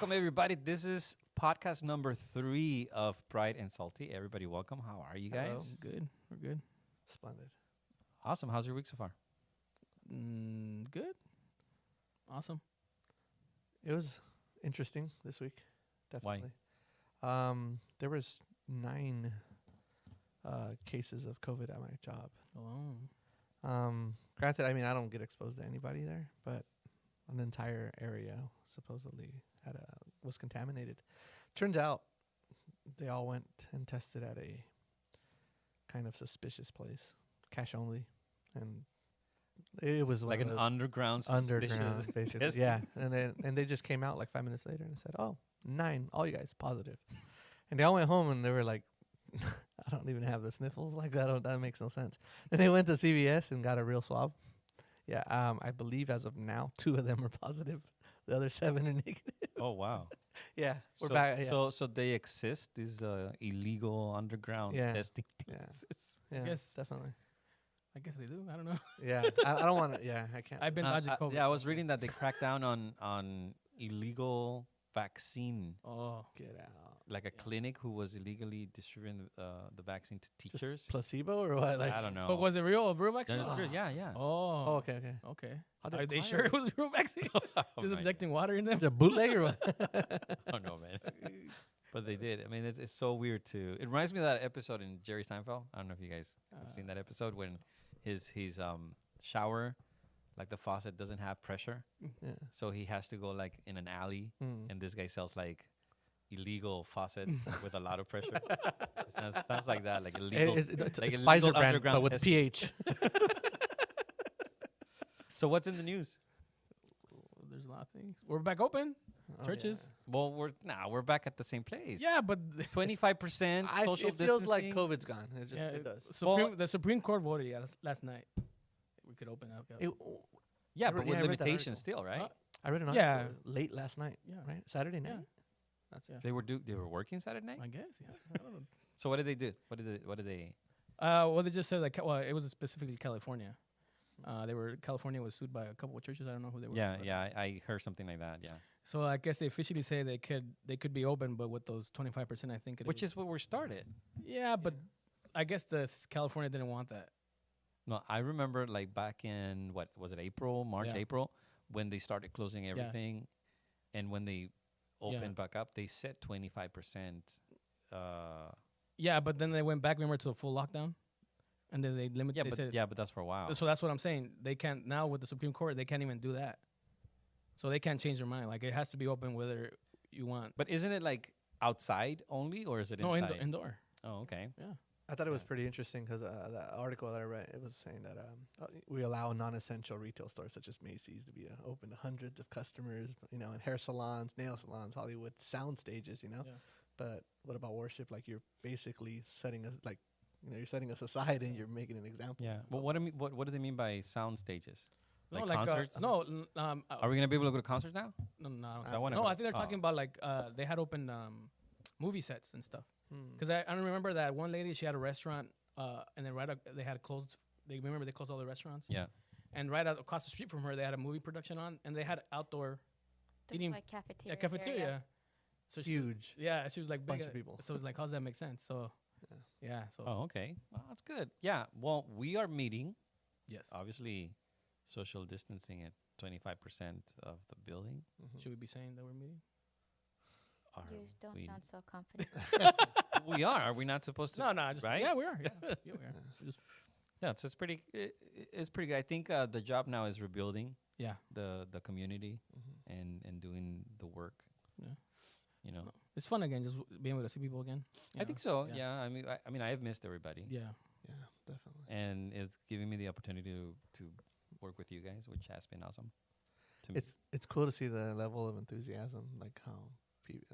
Welcome, everybody. This is podcast number 3 of Pride and Salty. Everybody, welcome. How are you guys? Good. We're good. Splendid. Awesome. How's your week so far? Good. Awesome. It was interesting this week. Why? Definitely. There was 9 cases of COVID at my job. Oh. Granted, I mean, I don't get exposed to anybody there, but an entire area supposedly was contaminated. Turns out they all went and tested at a kind of suspicious place, cash only, and it was Like one an of the underground, underground, suspicious basically. testing? Yeah, and they just came out like 5 minutes later and said, "Oh, 9, all you guys positive," and they all went home and they were like, "I don't even have the sniffles. Like that makes no sense." And they went to CVS and got a real swab. Yeah, I believe as of now, 2 of them are positive. The other 7 are negative. Oh, wow. Yeah, so, we're back. Yeah. So they exist, these illegal underground Yeah. testing Yeah. places. Yeah, guess- definitely. I guess they do. I don't know. Yeah, I don't want to. Yeah, I can't. I've been dodging COVID. Yeah, I was reading that they cracked down on illegal vaccine, get out. like a clinic who was illegally distributing the vaccine to teachers. Placebo or what? Like, I don't know. But was it real? A real No, vaccine? it's real, yeah, yeah. Oh. oh, okay. Okay. How'd Are they acquire sure it? it was a real vaccine? Oh Just my injecting water in them? Is it a bootleg or what? Oh no, man. But they did. I mean, it's so weird too. It reminds me of that episode in Jerry Seinfeld. I don't know if you guys have seen that episode when his shower, like the faucet doesn't have pressure, Yeah. so he has to go like in an alley, and this guy sells like illegal faucet with a lot of pressure. Sounds like that, like illegal. It's like Pfizer illegal brand, underground but with testing. pH. So what's in the news? There's a lot of things. We're back open. Oh, Churches. Well, we're back at the same place. Yeah, but 25% social It feels like distancing. COVID's gone. It just yeah, it does. the Supreme Court voted last night. We could open up. Yeah, I but read- with yeah, I read that limitations article. still, right? I read an Yeah. article late last night. Yeah. Right, Saturday night. Yeah. That's Yeah. They were working Saturday night. I guess. Yeah. I don't know. So what did they do? What did they? Well, they just said that. Well, it was specifically California. California was sued by a couple of churches. I don't know who they were. Yeah, but- yeah, I heard something like that. Yeah, So I guess they officially say they could be open, but with those 25%, I think. which is where we started. Yeah, but I guess California didn't want that. No, I remember like back in what was it, March, Yeah. April, when they started closing everything, and when they opened back up, they said 25%. Yeah, but then they went back. Remember to a full lockdown, and then they limited. But that's for a while. So that's what I'm saying. They can't now with the Supreme Court. They can't even do that. So they can't change their mind. Like it has to be open whether you want. But isn't it like outside only, or is it No, inside? indoor. Oh, okay. Yeah. I thought it was pretty interesting because the article that I read, it was saying that we allow non-essential retail stores such as Macy's to be open to hundreds of customers, and hair salons, nail salons, Hollywood sound stages, Yeah. But what about worship? Like you're basically setting us you're setting us aside and you're making an example. Yeah. Well, what do they mean by sound stages? No, Like concerts? Are we gonna be able to go to concerts now? No, I wanna no. go. I think they're Oh. talking about like they had opened movie sets and stuff. Because I remember that one lady, she had a restaurant, and then they had closed. They closed all the restaurants. Yeah. And right across the street from her, they had a movie production on, and they had outdoor eating like cafeteria. a cafeteria. area. So Huge. she was like Bunch big, of people. So it's like, how's that make sense? So yeah. So Oh, okay. Well, that's good. Yeah. Well, we are meeting. yes. Obviously, social distancing at 25% of the building. Should we be saying that we're meeting? Are You don't we, sound so confident. we are. Are we not supposed to? No, just, right? Yeah, we are. Yeah, yeah we are. Just, Yeah. So it's pretty. It's pretty good. I think the job now is rebuilding yeah. the community and doing the work. Yeah. You know. No. It's fun again, just being able to see people again. I think so. Yeah. I mean, I have missed everybody. Yeah. Yeah, definitely. And it's giving me the opportunity to work with you guys, which has been awesome. To me. It's cool to see the level of enthusiasm, like how people,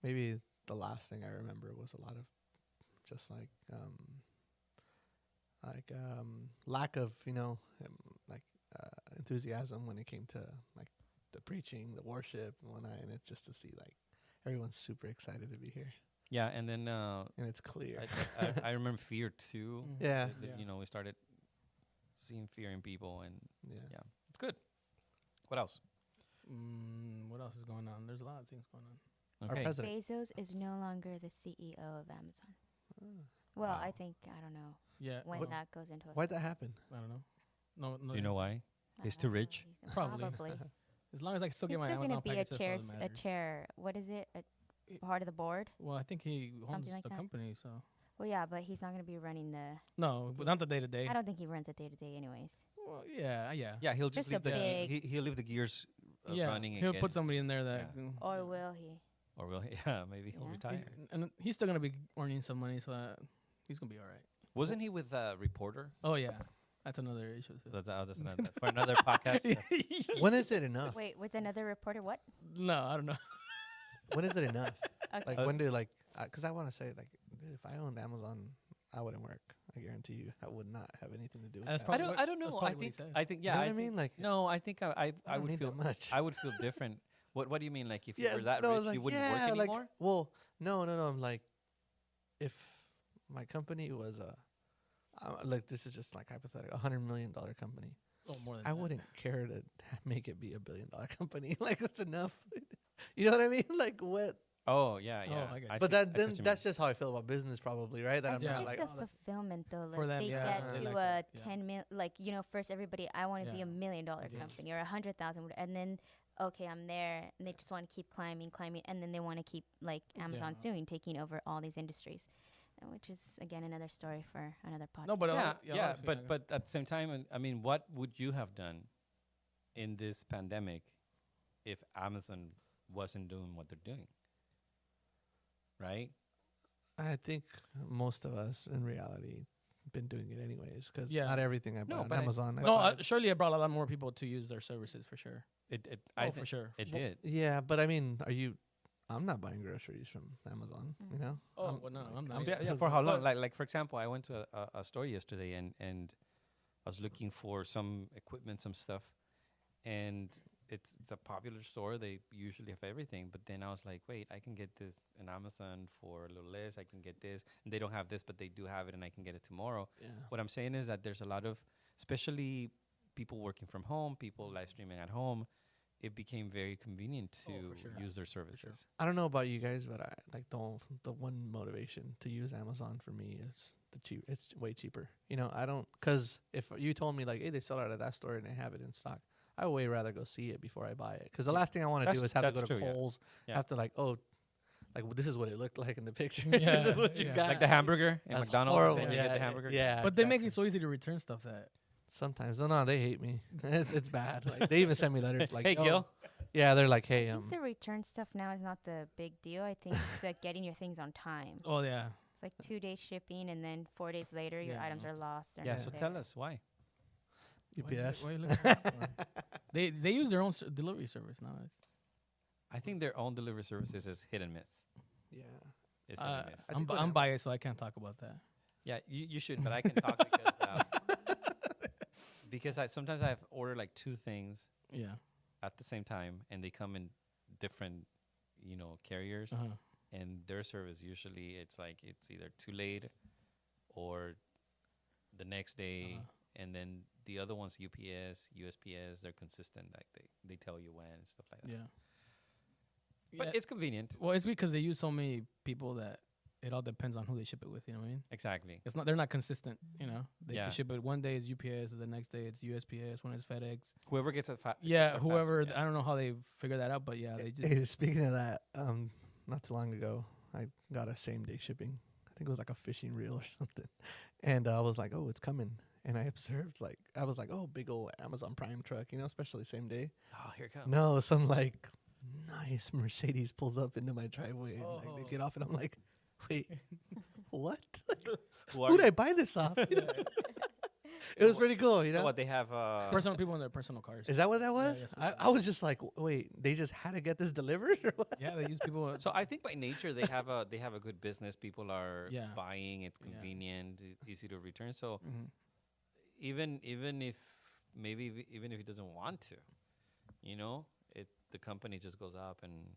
maybe the last thing I remember was a lot of just lack of enthusiasm when it came to like the preaching, the worship, and whatnot, and it's just to see like everyone's super excited to be here, Yeah, and then and it's clear. I remember fear too. Mhm. Yeah. That, you know, we started seeing fear in people, and Yeah. yeah, it's good. What else? What else is going on? There's a lot of things going on. Our Okay. president. Bezos is no longer the CEO of Amazon. Well, Wow. I think I don't know Yeah. when What- that goes into effect. Why'd that happen? I don't know. No. Do you know why? I He's don't too know. rich? He's- Probably. Probably. As long as I can still He's get my still Amazon gonna be a package, that's all chair. that A matters. chair. What is it? A I- part of the board. Well, I think he owns Something like the that. company, so Well, yeah, but he's not gonna be running the. no, but not the day to day. I don't think he runs it day to day, anyways. Well, yeah. Yeah, he'll just Just leave a the big- he'll leave the gears Yeah, running he'll again. put somebody in there that, Or will he? or will he? Yeah, maybe he'll Yeah. retire. and he's still gonna be earning some money, so he's gonna be all right. Wasn't he with Reporter? Oh yeah, that's another issue. too. That's another, for another podcast. When is it enough? Wait, with another reporter, what? No, I don't know. When is it enough? Okay. Like when do like? Because I want to say like, dude, if I owned Amazon, I wouldn't work. I guarantee you, I would not have anything to do with That's that. probably I what- don't that's know. probably I what he think said. I think You yeah. know what I think- mean? Like, No, I think I don't would need feel that much. I would feel different. What do you mean? Like if you yeah, were that no, rich, like, you wouldn't yeah, work like, anymore? well, no. I'm like, if my company was like this is just like hypothetical, $100 million company, Oh, more than I that. wouldn't care to make it be $1 billion company. Like that's enough. You know what I mean? Like what? Oh yeah, Oh, yeah. I get I you. But see- I that see then what you that's mean. just how I feel about business, probably, right? That I I'm think not it's like, a oh, that's fulfillment though. Like For them, they yeah, get they to like a that, yeah. 10 mil. Like first everybody, I want to be Yeah. $1 million Yeah. company or 100,000, and then okay, I'm there, and they just want to keep climbing, and then they want to keep like Amazon Yeah. soon taking over all these industries, which is again another story for another podcast. No, but yeah, yeah, but at the same time, I mean, what would you have done in this pandemic if Amazon wasn't doing what they're doing? Right? I think most of us in reality been doing it anyways because Yeah. not everything I buy No, on but I- Amazon. I no, buy. surely it brought a lot more people to use their services for sure. I Oh, thi- for sure. it Well, did. Yeah, but I mean, I'm not buying groceries from Amazon. You know? Oh, I'm- well, no, I'm like, not. Yeah, still- for how long? But- Like for example, I went to a store yesterday and I was looking for some equipment, some stuff, and it's a popular store. They usually have everything, but then I was like, wait, I can get this in Amazon for a little less. I can get this, and they don't have this, but they do have it, and I can get it tomorrow. Yeah. What I'm saying is that there's a lot of, especially people working from home, people live streaming at home. It became very convenient to Oh, for sure. use their services. I don't know about you guys, but I like the one motivation to use Amazon for me is the cheap. It's way cheaper. You know, I don't because if you told me like, hey, they sell it at that store and they have it in stock, I would way rather go see it before I buy it. Because the last thing I want to That's- do is have to go that's to true, yeah. Kohl's, Yeah. have to like, oh, like this is what it looked like in the picture. Yeah, this is what you yeah. got. Like the hamburger in That's McDonald's, horrible. then you yeah, get the hamburger. Yeah, But they make exactly. it so easy to return stuff that. Sometimes, no, they hate me. It's bad. Like they even send me letters like, Hey, "Oh." Gil. Yeah, they're like, hey, I think the return stuff now is not the big deal. I think it's like getting your things on time. Oh yeah. It's like 2 days shipping, and then 4 days later, your Yeah, items no. are lost. They're Yeah, not so there. tell us why. UPS. Why you looking at that for? They use their own delivery service now. I think their own delivery services is hit and miss. Yeah. It's hit and miss. I think what I'm happened- biased, so I can't talk about that. Yeah, you should, but I can talk because I sometimes I've ordered like two things Yeah. at the same time, and they come in different, carriers, Uh-huh. and their service usually it's like it's either too late or the next day, Uh-huh. and then the other ones, UPS, USPS, they're consistent. Like they tell you when and stuff like that. Yeah. But Yeah. it's convenient. Well, it's because they use so many people that it all depends on who they ship it with. You know what I mean? Exactly. It's not. They're not consistent. You know, they Yeah. can ship it one day is UPS, the next day it's USPS, one is FedEx. Whoever gets it Yeah, whoever. I don't know how they figure that out, but yeah, they just. Hey, speaking of that, not too long ago, I got a same day shipping. I think it was like a fishing reel or something, and I was like, "Oh, it's coming." And I observed, like, I was like, "Oh, big old Amazon Prime truck," especially same day. Oh, here it comes. No, some like nice Mercedes pulls up into my driveway, and like, they get off, and I'm like, "Wait, what? Who Who'd I buy this off?" It was pretty cool, So what they have? Personal people in their personal cars. Is that what that was? that's what I was just like, wait, they just had to get this delivered or what? Yeah, they use people. So I think by nature they have a good business. People are Yeah. buying. It's Yeah. convenient, easy to return. So Mhm. even if even if he doesn't want to, the company just goes up and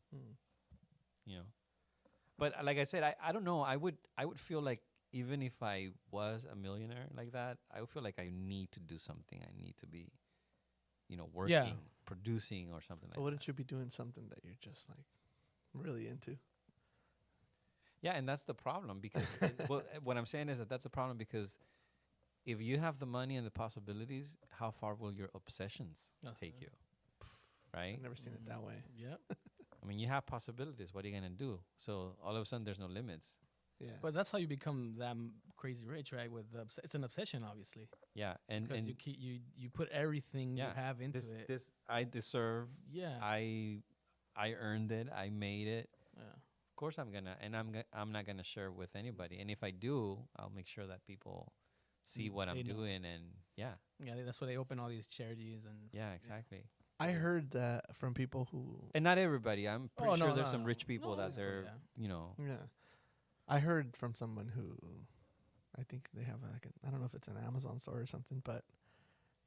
But like I said, I don't know. I would feel like even if I was a millionaire like that, I would feel like I need to do something. I need to be, working. producing or something like But that. wouldn't you be doing something that you're just like really into? Yeah, and that's the problem because what I'm saying is that's a problem because if you have the money and the possibilities, how far will your obsessions take you? Right? I've never seen it that way. Yep. I mean, you have possibilities. What are you gonna do? So all of a sudden, there's no limits. Yeah. But that's how you become that crazy rich, right? With it's an obsession, obviously, Yeah, and because you keep you put everything you Yeah, have into this it. this I deserve. Yeah. I earned it. I made it. Yeah. Of course, I'm gonna, and I'm not gonna share with anybody. And if I do, I'll make sure that people see what They I'm know. doing. And yeah, Yeah, that's why they open all these charities and. yeah, exactly. I heard that from people who. And not everybody. I'm pretty Oh, sure no, there's no, some no. rich people No, that it's cool, they're, yeah. you know, Yeah. I heard from someone who, I think they have like I don't know if it's an Amazon store or something, but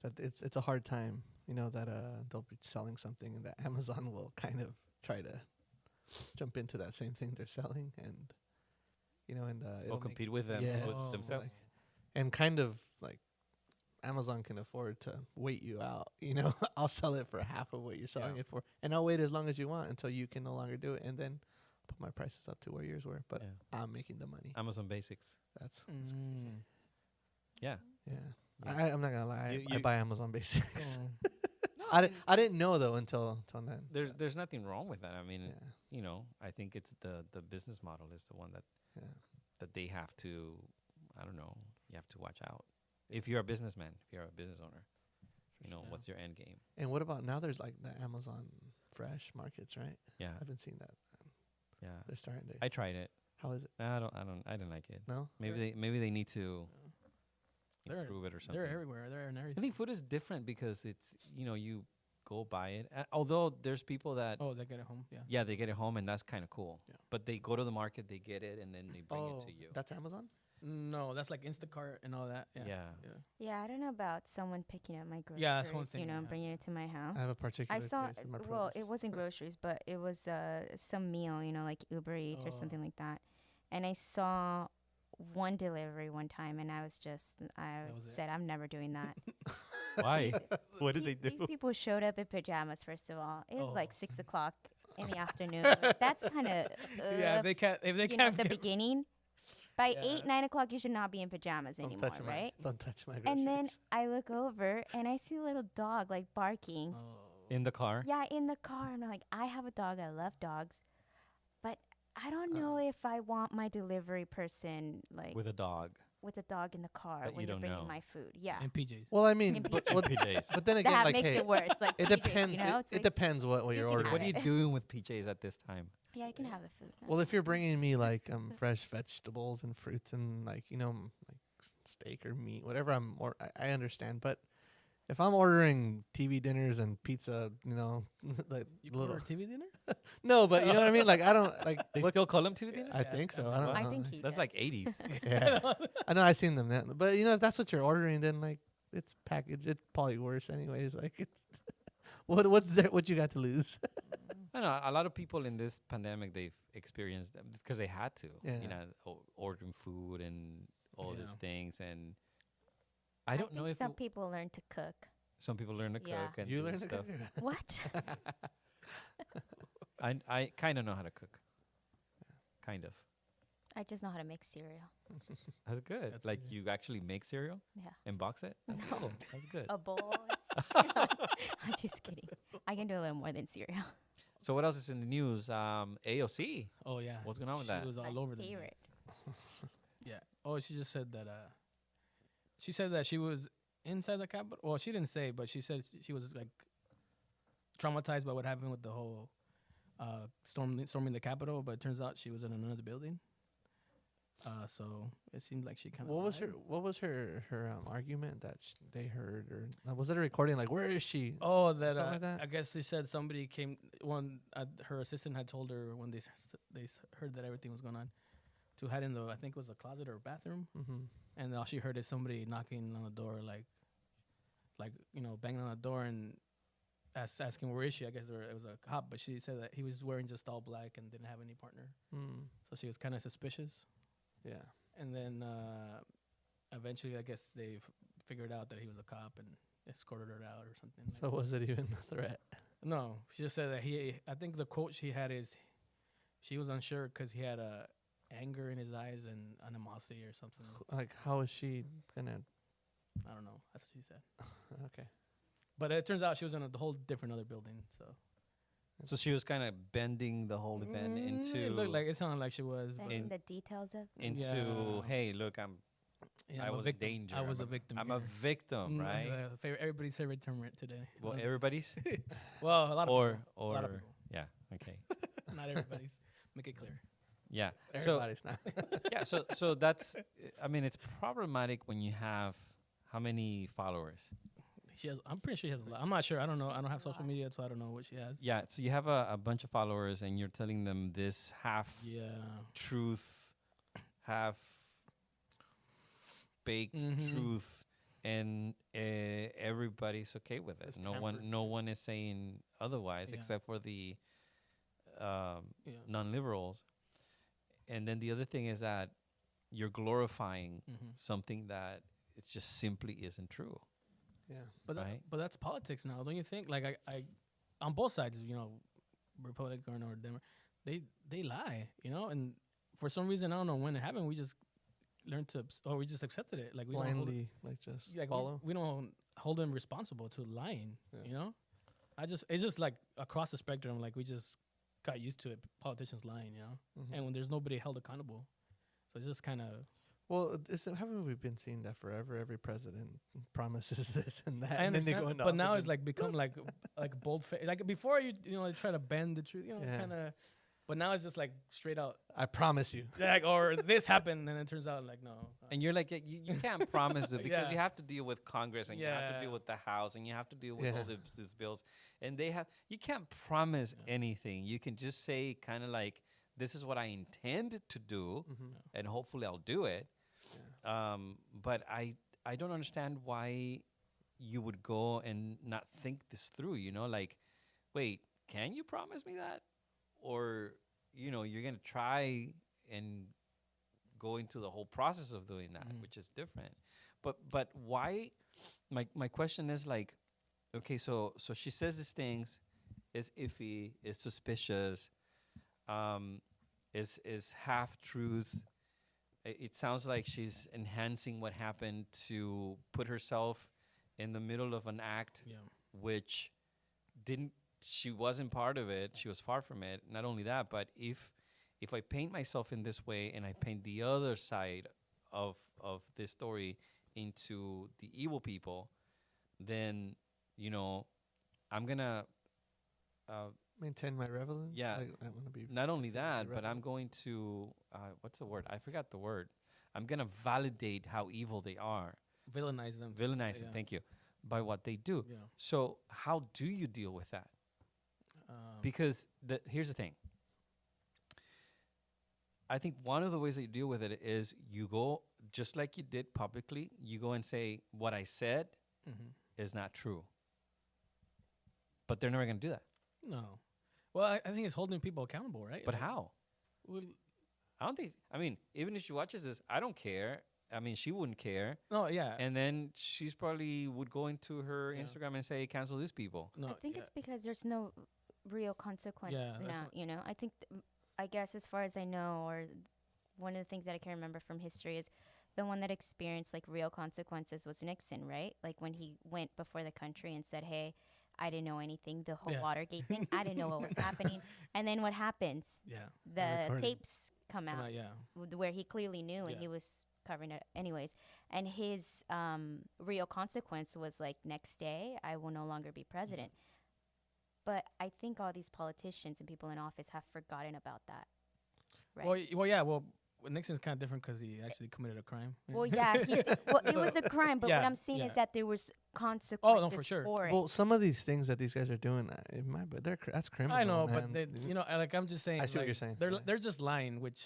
that it's a hard time, you know, that they'll be selling something and that Amazon will kind of try to jump into that same thing they're selling and, you know, and or it'll make- compete with them yeah, with Oh, themselves. like- and kind of like Amazon can afford to wait you out, you know. I'll sell it for half of what you're selling Yeah. it for, and I'll wait as long as you want until you can no longer do it, and then put my prices up to where yours were. But Yeah. I'm making the money. Amazon Basics. That's Mm. Yeah. yeah. Yeah. I'm not gonna lie. You- I you- buy Amazon Basics. Oh. I didn't know though until then. There's nothing wrong with that. I mean, Yeah. you know, I think it's the business model is the one that Yeah. that they have to, I don't know, you have to watch out. If you're a businessman, if you're a business owner, you know, Yeah. what's your end game? And what about now? There's like the Amazon Fresh markets, right? Yeah, I've been seeing that. yeah. They're starting to. I tried it. How is it? I didn't like it. No. Maybe they need to They're improve it or something. They're everywhere. They're in I everything. think food is different because it's, you know, you go buy it. Although there's people that Oh, they get it home. Yeah. yeah, they get it home and that's kind of cool. Yeah. But they go to the market, they get it, and then they bring it to you. That's Amazon. No, that's like Instacart and all that. Yeah. Yeah. Yeah. Yeah, I don't know about someone picking up my groceries. Yeah, that's one thing, You know, and yeah. bringing it to my house. I have a particular I saw. taste in my Well, it produce. wasn't groceries, but it was some meal. You know, like Uber Eats or Oh. something like that. And I saw one delivery one time, and I was just, I That was it. said, I'm never doing that. Why? What did they These do? people showed up in pajamas. First of all, it was like Oh. 6 o'clock in the afternoon. That's kind of Yeah. If they can't. If they you know, can't. the get- beginning. By Yeah. 8, 9 o'clock, you should not be in pajamas Don't anymore, touch right? Don't touch my groceries. And then I look over and I see a little dog like barking. Oh. In the car? Yeah, in the car. And I'm like, I have a dog. I love dogs. But I don't know if I want my delivery person like With a dog. with a dog in the car That when you you're don't bringing know. my food. Yeah. And PJs. well, I mean, In but, PJs. but then again, That like, makes hey, it worse. Like it PJs, depends. You know? It, It's it like, depends what you you're can ordering. have What are you it. doing with PJs at this time? yeah, you can have the food. Well, if you're bringing me like fresh vegetables and fruits and like like steak or meat, whatever I understand. But if I'm ordering TV dinners and pizza, you know, like You little order TV dinner? no, but you know what I mean. Like I don't like. They what- still call them TV dinner? I think so. I don't I know. think he That's does. like 80s. Yeah, I know. I've seen them then. But you know, if that's what you're ordering, then like it's packaged. It's probably worse, anyways. Like it's what you got to lose? I know a lot of people in this pandemic they've experienced them because they had to, Yeah. you know, ordering food and all these Yeah. things. And I don't know think if some people learn to cook. some people learn to Yeah. cook and You do learn to stuff. cook. What? I kind of know how to cook, kind of. I just know how to make cereal. That's good. That's like good. you actually make cereal Yeah. and box it. That's No. cool. That's good. A bowl. I'm just kidding. I can do a little more than cereal. So what else is in the news? AOC. Oh yeah. What's going on with she that? was all My over the news. favorite. Yeah. Oh, she just said that. She said that she was inside the Capitol. Well, she didn't say, but she said she was like traumatized by what happened with the whole storming the Capitol. But it turns out she was in another building. So it seemed like she kind of. What was her argument that they heard, or was it a recording? Like, where is she? Oh, that, Something like that? I guess they said somebody came. Her assistant had told her when they heard that everything was going on, to hide in the, I think it was a closet or bathroom, Mm-hmm. and all she heard is somebody knocking on the door, like you know, banging on the door and asking where is she. I guess it was a cop, but she said that he was wearing just all black and didn't have any partner, Mm. so she was kind of suspicious. Yeah. And then eventually, I guess they figured out that he was a cop and escorted her out or something. So was it even a threat? No, she just said that I think the quote she had is, she was unsure because he had anger in his eyes and animosity or something. Like, how is she gonna? I don't know. That's what she said. Okay. But it turns out she was in a whole different other building. So So she was kind of bending the whole event it looked like it sounded like she was. But Bending the details of into Yeah. hey, look, yeah, I I'm a was victim. in danger. I was a victim. I'm a here. victim, right? Everybody's favorite term right today. Well, everybody's Well, a lot of or people. A lot of people. yeah, okay, Not everybody's. Make it clear. yeah. So Everybody's not. yeah, so that's. I mean, it's problematic when you have how many followers? She has. I'm pretty sure she has a lot. I'm not sure. I don't know. I don't have social media, so I don't know what she has. Yeah, so you have a bunch of followers, and you're telling them this half Yeah. truth, half baked Mhm. truth, and everybody's okay with it. It's No tampered. one is saying otherwise, Yeah. except for the Yeah. non-liberals. And then the other thing is that you're glorifying Mm-hmm. something that it just simply isn't true. Yeah. But Right. but that's politics now, don't you think? Like I on both sides, Republican or Democrat, they lie, and for some reason I don't know when it happened. We just learned to, or we just accepted it. Like we don't hold, Blindly, like just like follow. we don't hold them responsible to lying. Yeah. It's just like across the spectrum. Like we just got used to it. Politicians lying, Mhm. and when there's nobody held accountable, so it's just kind of. Well, haven't we been seeing that forever? Every president promises this and that, I and then they understand, go into but now office it's like become like bold like before they try to bend the truth, Yeah. kind of, but now it's just like straight out, I promise you. like, or this happened and it turns out like no. And you're like, you can't promise it because Yeah. you have to deal with Congress and you have to Yeah. deal with the House and you have to deal with Yeah. all these bills. And you can't promise anything. You can just say kind of like, this is what I intend to do, Mm-hmm. and hopefully I'll do it. But I don't understand why you would go and not think this through. Like, wait, can you promise me that? Or you're gonna try and go into the whole process of doing that, which is different. But why? My question is like, okay, so she says these things, is iffy, is suspicious, is half truths. It sounds like she's enhancing what happened to put herself in the middle of an act, Yeah. which she wasn't part of it. She was far from it. Not only that, but if I paint myself in this way and I paint the other side of this story into the evil people, then I'm gonna Maintain my relevance. Yeah. Like, I want to be. not only Maintain my that, but I'm relevance. going to what's the word? I forgot the word. I'm gonna validate how evil they are, Villainize them. villainize them. Yeah. Thank you, by what they do. Yeah. So how do you deal with that? Um, Because here's the thing. I think one of the ways that you deal with it is you go, just like you did publicly, you go and say, what I said mhm. is not true. But they're never going to do that. No. Well, I think it's holding people accountable, right? But Like, how? well, I don't think, even if she watches this, I don't care. She wouldn't care. no, yeah. And then she's probably would go into her Yeah. Instagram and say, cancel these people. no, I think yeah. it's because there's no real consequence Yeah, that's now. what- I think, I guess as far as I know, or one of the things that I can remember from history is the one that experienced like real consequences was Nixon, right? Like when he went before the country and said, "Hey, I didn't know anything. The whole Yeah. Watergate thing, I didn't know what was happening." And then what happens? Yeah. The recording. tapes come Come out out, yeah. where he clearly knew and Yeah. he was covering it anyways. And his real consequence was like, next day I will no longer be president. But I think all these politicians and people in office have forgotten about that. Right. Well, Nixon's kind of different because he actually committed a crime. Well, yeah, it was a crime, but what Yeah, I'm saying yeah. is that there was consequences for sure. for it. Well, some of these things that these guys are doing, in my but that's criminal. I know, man. but they, like I'm just saying. I see what like, you're saying, They're yeah. they're just lying, which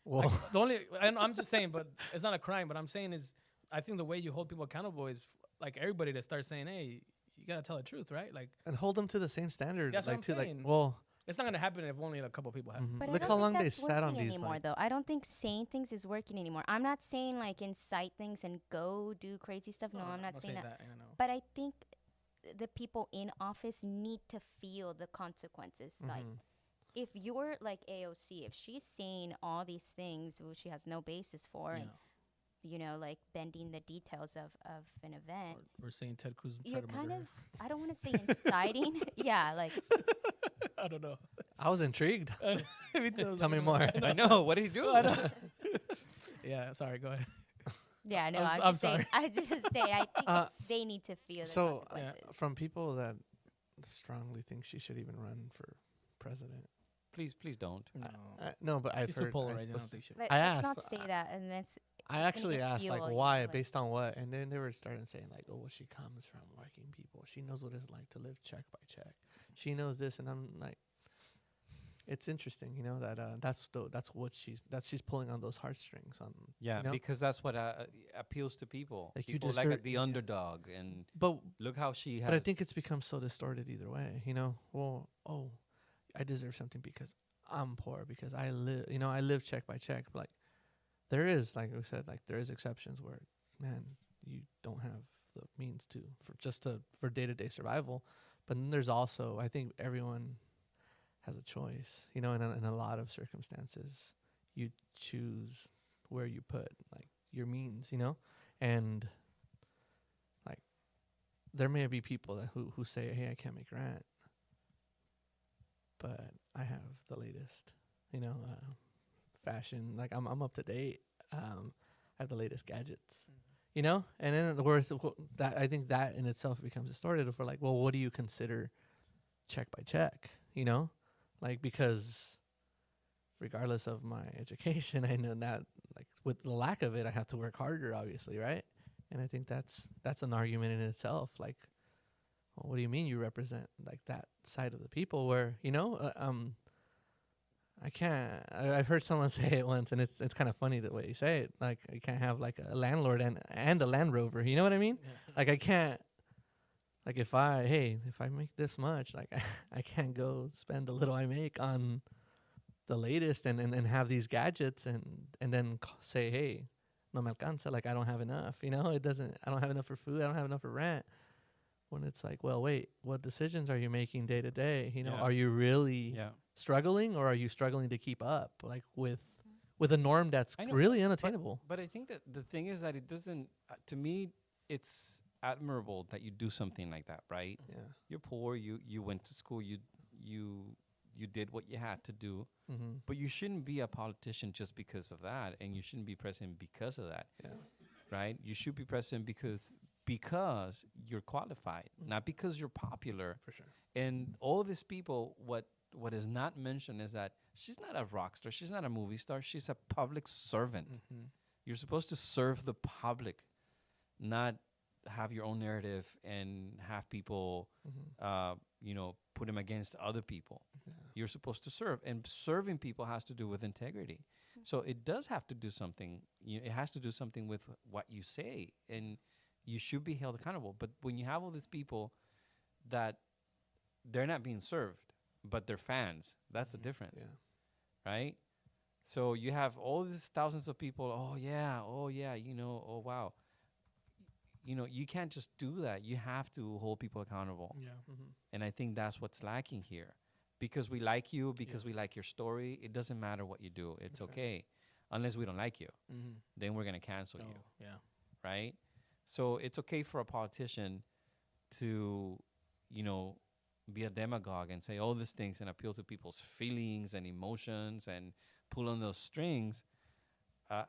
Well, like, the only I'm just saying, but it's not a crime. But I'm saying is, I think the way you hold people accountable is like everybody to start saying, hey, you gotta tell the truth, right? Like and hold them to the same standard. That's what I'm like, saying. well, it's not gonna happen if only a couple people have. But look I how don't long think they that's sat on working these. anymore, Like, though. I don't think saying things is working anymore. I'm not saying like incite things and go do crazy stuff. No, I'm not saying that. I know. But I think the people in office need to feel the consequences. Like, Mhm. if you're like AOC, if she's saying all these things which she has no basis for, Yeah. and you know, like bending the details of an event, We're saying Ted Cruz tried you're to kind murder of, I don't want to say inciting. Yeah, like, her. I don't know. I was intrigued. Me too, I was Tell me like, more. I know. What did he do? Yeah, sorry, go ahead. yeah, no, I'm I'm just saying, sorry. I just say I think Uh, they need to feel the So consequences. from people that strongly think she should even run for president. Please don't. No, No, but I've she's too heard. polarizing. I don't think she. But I let's not asked, say that, and that's I gonna actually get asked like fuel, you why, know, like- based on what, and then they were starting saying like, oh, well, she comes from working people. She knows what it's like to live check by check. She knows this, and I'm like, it's interesting, you know, that she's pulling on those heartstrings on. Yeah, you know? because that's what appeals to people. Like, you People like deserve- the yeah. underdog, and But look how she has. but I think it's become so distorted either way, you know. Well, oh, I deserve something because I'm poor, because I live check by check. But like, there is, like we said, like there is exceptions where, man, you don't have the means for day-to-day survival. But then there's also, I think everyone has a choice, you know, in a lot of circumstances, you choose where you put like your means, you know, and like there may be people that who say, hey, I can't make rent, but I have the latest, you know, fashion. Like I'm up to date. I have the latest gadgets, you know. And then the worst that I think that in itself becomes distorted. If we're like, well, what do you consider check by check? You know, like because regardless of my education, I know that like with the lack of it, I have to work harder, obviously, right? And I think that's an argument in itself. Like, well, what do you mean you represent like that side of the people where, you know, I can't. I've heard someone say it once, and it's kind of funny the way you say it. Like, I can't have like a landlord and a Land Rover. You know what I mean? Like, I can't. Like, if I make this much, like, I can't go spend the little I make on the latest and have these gadgets and then say, hey, no me alcanza. Like, I don't have enough. You know, it doesn't. I don't have enough for food. I don't have enough for rent. When it's like, well, wait, what decisions are you making day to day? You know, Yeah. are you really Yeah. struggling, or are you struggling to keep up like with a norm that's I know, really unattainable? But I think that the thing is that it doesn't. To me, it's admirable that you do something like that, right? Yeah. You're poor. You went to school. You did what you had to do. Mm-hmm. But you shouldn't be a politician just because of that, and you shouldn't be president because of that, Yeah. right? You should be president because you're qualified, not because you're popular. For sure. And all these people, what is not mentioned is that she's not a rock star. She's not a movie star. She's a public servant. Mm-hmm. You're supposed to serve the public, not have your own narrative and have people, Mm-hmm. put them against other people. Yeah. You're supposed to serve, and serving people has to do with integrity. So it does have to do something. It has to do something with what you say, and you should be held accountable. But when you have all these people that they're not being served, but they're fans, that's the difference, Yeah. right? So you have all these thousands of people. Oh yeah, oh wow. You can't just do that. You have to hold people accountable. Yeah. Mm-hmm. And I think that's what's lacking here. Because we like you, because we like your story, it doesn't matter what you do. It's okay. Unless we don't like you. Mm-hmm. Then we're going to cancel you, Yeah. right? So it's okay for a politician to, be a demagogue and say all these things and appeal to people's feelings and emotions and pull on those strings,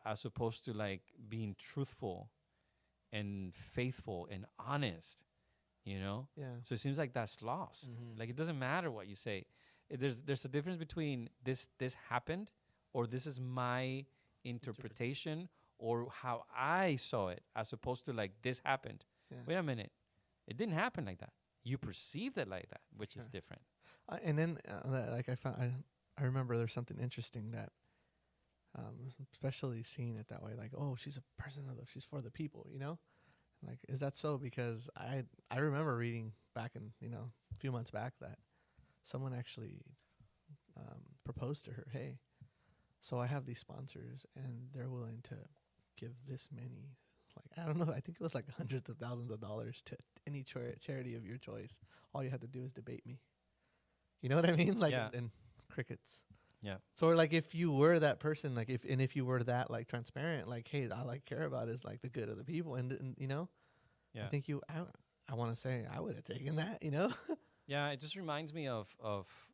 as opposed to like being truthful and faithful and honest, Yeah. So it seems like that's lost. Mhm. Like, it doesn't matter what you say. There's a difference between this happened, or this is my interpretation or how I saw it, as opposed to like this happened. Yeah. Wait a minute, it didn't happen like that. You perceived it like that, which is Sure. different. And then like I remember there's something interesting that, especially seeing it that way, like, oh, she's a person she's for the people, you know. Like, is that so? Because I remember reading back in, a few months back that someone actually proposed to her, hey, so I have these sponsors and they're willing to give this many like I don't know. I think it was like hundreds of thousands of dollars to any charity of your choice. All you had to do is debate me. You know what I mean? Like Yeah. and crickets. Yeah. So like if you were that person, like if you were that like transparent, like hey, all I care about is like the good of the people, and you know, Yeah. I think I want to say I would have taken that. You know. Yeah, it just reminds me of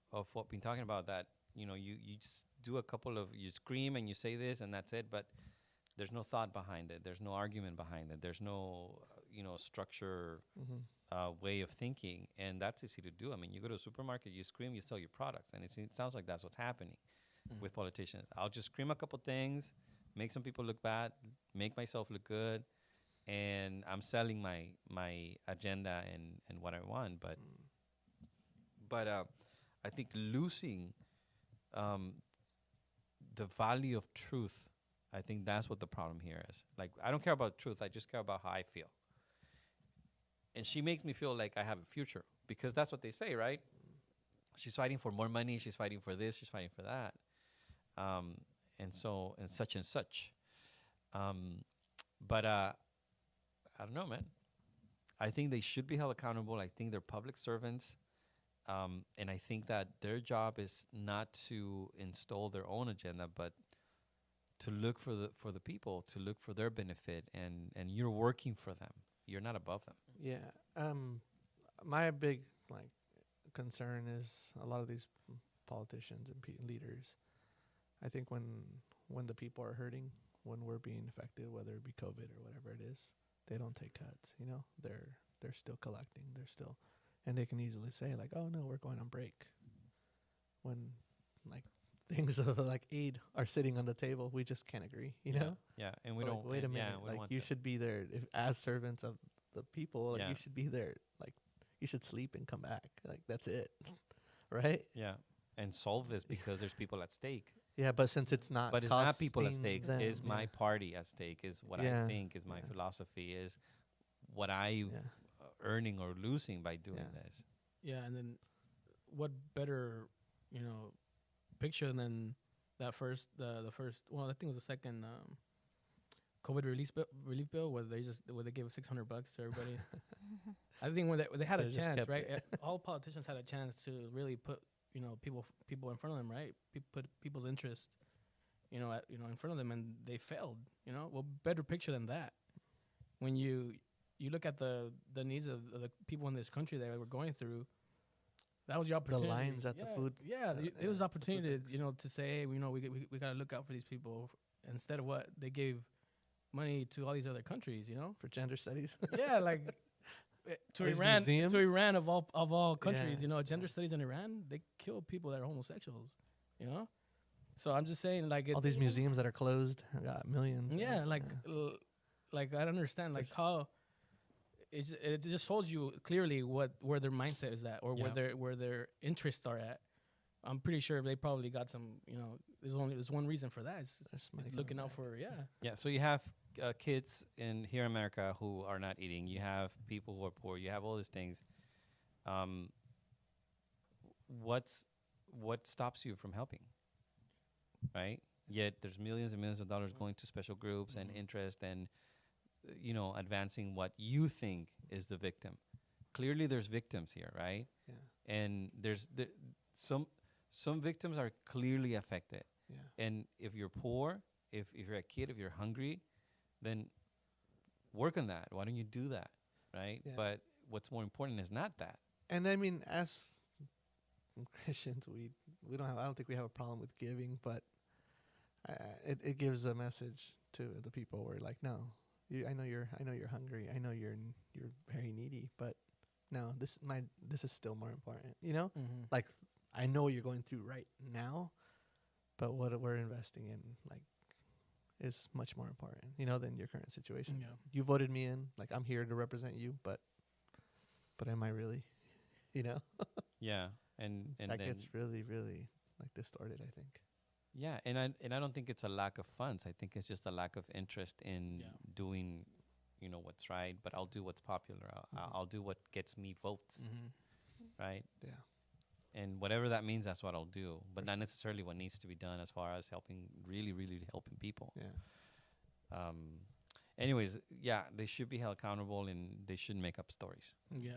what we've been talking about. That you just do a couple of you scream and you say this and that's it, but there's no thought behind it. There's no argument behind it. There's no structure Mm-hmm. way of thinking, and that's easy to do. I mean, you go to a supermarket, you scream, you sell your products, and it sounds like that's what's happening with politicians. I'll just scream a couple things, make some people look bad, make myself look good, and I'm selling my agenda and what I want, but. But I think losing the value of truth, I think that's what the problem here is. Like, I don't care about truth. I just care about how I feel. And she makes me feel like I have a future because that's what they say, right? She's fighting for more money. She's fighting for this. She's fighting for that. And such and such. But I don't know, man. I think they should be held accountable. I think they're public servants. And I think that their job is not to install their own agenda, but to look for the people, to look for their benefit, and you're working for them. You're not above them. Yeah. My big like concern is a lot of these politicians and leaders. I think when the people are hurting, when we're being affected, whether it be COVID or whatever it is, they don't take cuts. You know, they're still collecting. They're still. And they can easily say like, "Oh no, we're going on break." When like things of like aid are sitting on the table, we just can't agree. You know? Yeah, and we Like, don't. wait a minute. Yeah, we don't Like want you that. should be there as servants of the people. Like Yeah. you should be there. Like you should sleep and come back. Like that's it, right? Yeah, and solve this because there's people at stake. Yeah, but since it's not, But it's not people at costing stake. them, Is my yeah. party at stake? Is what I Yeah, think? Is my yeah. philosophy? Is what I Yeah. earning or losing by doing Yeah. this? Yeah, and then what better, picture than that first the first well I think it was the second COVID relief bill where they gave $600 to everybody. I think when they had a They just chance, kept right? it. All politicians had a chance to really put people in front of them, right? Put people's interest, in front of them, and they failed. Well, better picture than that. When you look at the needs of the people in this country that we're going through, that was your opportunity. lines at the food, It was an the opportunity, food banks. to say, hey, we gotta look out for these people instead of what they gave money to all these other countries, For gender studies. Yeah, like to All these Iran, museums? to Iran of all countries, Yeah, gender studies in Iran, they kill people that are homosexuals, So I'm just saying, like All these museums that are closed got millions. Yeah, like I don't understand, like how. It just shows you clearly where their mindset is at, or Yeah. where their interests are at. I'm pretty sure they probably got some. There's one reason for that. It's There's money looking coming out for Yeah, so you have kids here in America who are not eating. You have people who are poor. You have all these things. What stops you from helping? Right? Yet there's millions and millions of dollars going to special groups and interest and advancing what you think is the victim. Clearly, there's victims here, right? Yeah. And there's some victims are clearly affected. Yeah. And if you're poor, if you're a kid, if you're hungry, then work on that. Why don't you do that, right? Yeah. But what's more important is not that. And I mean, as Christians, we don't have. I don't think we have a problem with giving, but it gives a message to the people where like, no, I know you're hungry. I know you're very needy, but no, this is still more important. Mm-hmm. Like I know what you're going through right now, but what we're investing in like is much more important, than your current situation. Yeah. You voted me in, like I'm here to represent you, but am I really, Yeah, and that then gets really, really like distorted, I think. yeah, and I don't think it's a lack of funds. I think it's just a lack of interest in doing, what's right. But I'll do what's popular. I'll do what gets me votes, right? Yeah. And whatever that means, that's what I'll do. But not necessarily what needs to be done as far as helping, really, really helping people. Yeah. Anyways, yeah, they should be held accountable and they shouldn't make up stories. Yeah,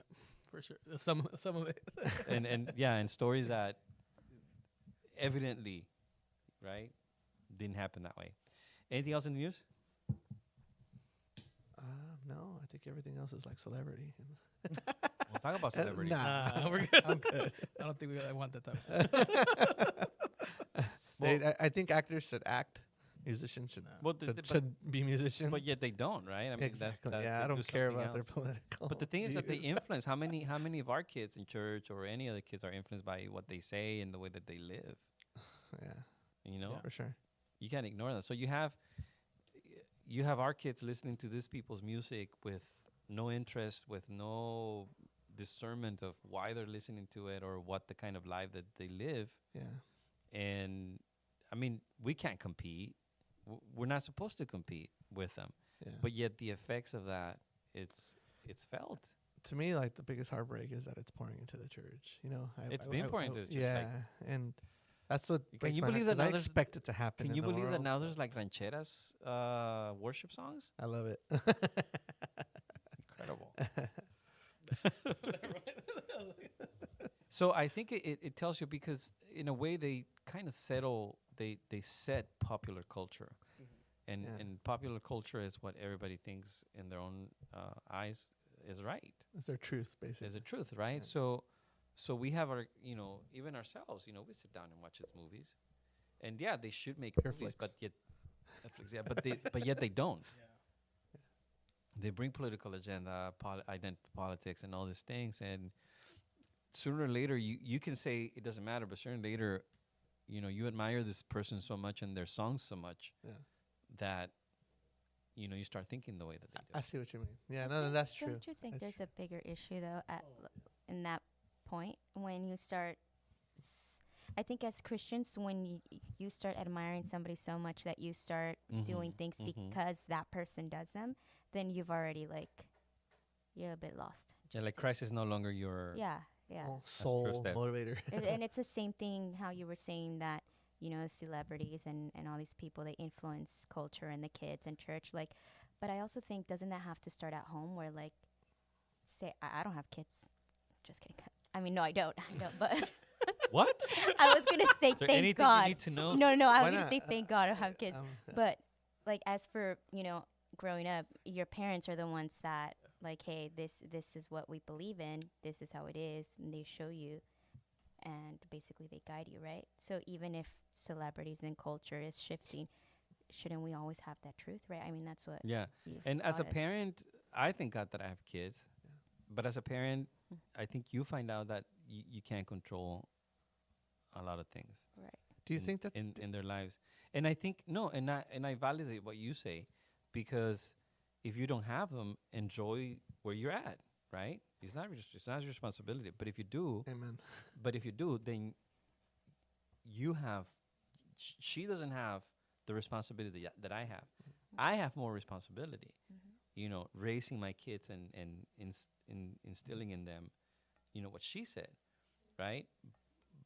for sure. Some of it. and yeah, and stories that evidently, right, didn't happen that way. Anything else in the news? No, I think everything else is like celebrity. We'll talk about celebrity. Nah. We're good. I'm good. I don't think I want that type. I think actors should act. Musicians should Well, should be musicians. but yet they don't, right? I mean, exactly. that's Yeah, they I do don't care something about their else. political. But the thing is that they views. influence how many of our kids in church or any other kids are influenced by what they say and the way that they live. Yeah, You know, for sure. you can't ignore that. So you have our kids listening to these people's music with no interest, with no discernment of why they're listening to it or what the kind of life that they live. Yeah, And I mean, we can't compete. We're not supposed to compete with them. yeah. But yet the effects of that, it's felt. To me, like the biggest heartbreak is that it's pouring into the church. You know, It's been pouring into the church, Yeah, like- and that's what. Can breaks you my heart believe that 'cause now I there's- expect it to happen? Can in you the believe that world, now but there's like rancheras worship songs? I love it. Incredible. So I think it tells you because in a way they kind of they set popular culture. And Yeah. and popular culture is what everybody thinks in their own eyes is right. It's their truth, basically. Is the truth, right? Yeah. So we have our, even ourselves, we sit down and watch these movies, and yeah, they should make movies, Pureflix. but yet Netflix, yeah, but yet they don't. They bring political agenda, politics, and all these things, and sooner or later, you can say it doesn't matter, but sooner or later, you admire this person so much and their songs so much Yeah. that you start thinking the way that they do. I see what you mean. Yeah, no, that's true. Don't you think That's there's a bigger issue though in that point when you start? I think as Christians, when you start admiring somebody so much that you start doing Mhm, things mhm. because that person does them, then you've already you're a bit lost. Yeah, like Christ is no longer your. Yeah, yeah. Well, true soul step. motivator. And it's the same thing how you were saying that celebrities and all these people, they influence culture and the kids and church, but I also think, doesn't that have to start at home where say I don't have kids, just kidding. I mean, no, I don't but What? I was gonna say Is there thank anything God. you need to know? No, I Why was gonna not? say thank God I have kids. Yeah. But as for growing up, your parents are the ones that hey, this is what we believe in, this is how it is, and they show you, and basically they guide you, right? So even if celebrities and culture is shifting, shouldn't we always have that truth, right? I mean, that's what Yeah. you've And as a taught us. parent, I thank God that I have kids. But as a parent, Mm. I think you find out that you can't control a lot of things Right. Do you in, think that? in their lives. And I think no, and I validate what you say, because if you don't have them, enjoy where you're at, right? It's not your responsibility. But if you do, Amen. then you have. She doesn't have the responsibility that I have. I have more responsibility. Raising my kids and instilling in them, what she said, right?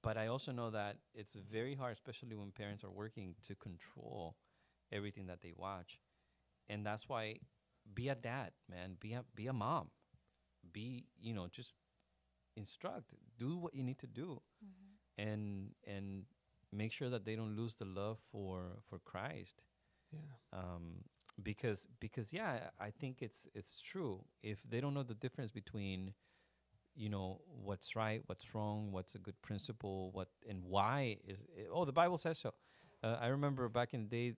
But I also know that it's very hard, especially when parents are working, to control everything that they watch. And that's why be a dad, man. Be a mom. Just instruct. Do what you need to do. And make sure that they don't lose the love for Christ. Yeah. Because yeah, I think it's true. If they don't know the difference between what's right, what's wrong, what's a good principle, what and why is it, the Bible says so. I remember back in the day,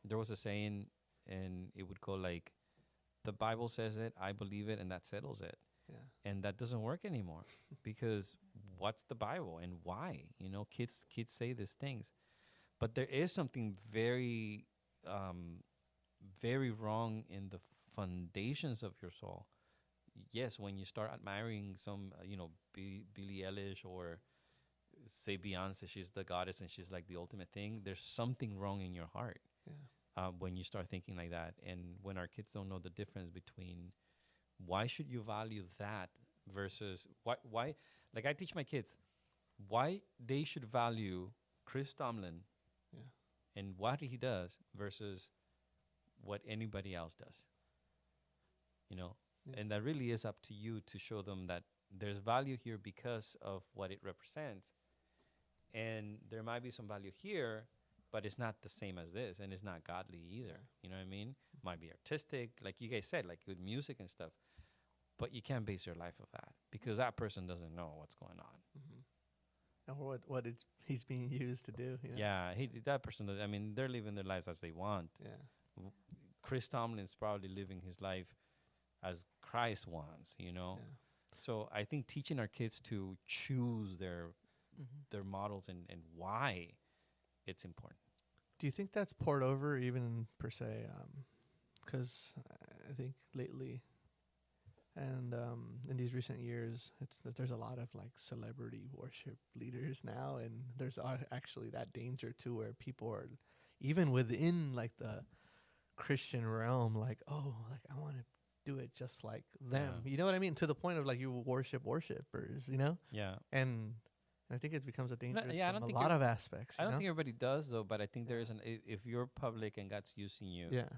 there was a saying, and it would go like, the Bible says it, I believe it, and that settles it. Yeah. And that doesn't work anymore, because what's the Bible and why? Kids say these things, but there is something very very wrong in the foundations of your soul. Yes, when you start admiring some, Billie Eilish, or say Beyonce, she's the goddess and she's like the ultimate thing. There's something wrong in your heart Yeah. when you start thinking like that, and when our kids don't know the difference between why should you value that versus why. Like I teach my kids why they should value Chris Tomlin Yeah. and what he does versus what anybody else does. You know, Yeah. and that really is up to you to show them that there's value here because of what it represents, and there might be some value here, but it's not the same as this, and it's not godly either. You know what I mean? Might be artistic, like you guys said, like good music and stuff, but you can't base your life of that because that person doesn't know what's going on. Mm-hmm. Or he's being used to do. You know? Yeah, that person. I mean, they're living their lives as they want. Yeah. Chris Tomlin's probably living his life as Christ wants. You know. Yeah. So I think teaching our kids to choose their models and why it's important. Do you think that's poured over even per se? Because I think lately, and in these recent years, there's a lot of like celebrity worship leaders now, and there's actually that danger too, where people are even within like the Christian realm, like, oh, like I want to do it just like them. Yeah. You know what I mean? To the point of like you worship worshipers, you know? Yeah. And I think it becomes a dangerous yeah, I from don't a think lot it- of aspects. I you don't know? think everybody does though, but I think there is if you're public and God's using you, Yeah.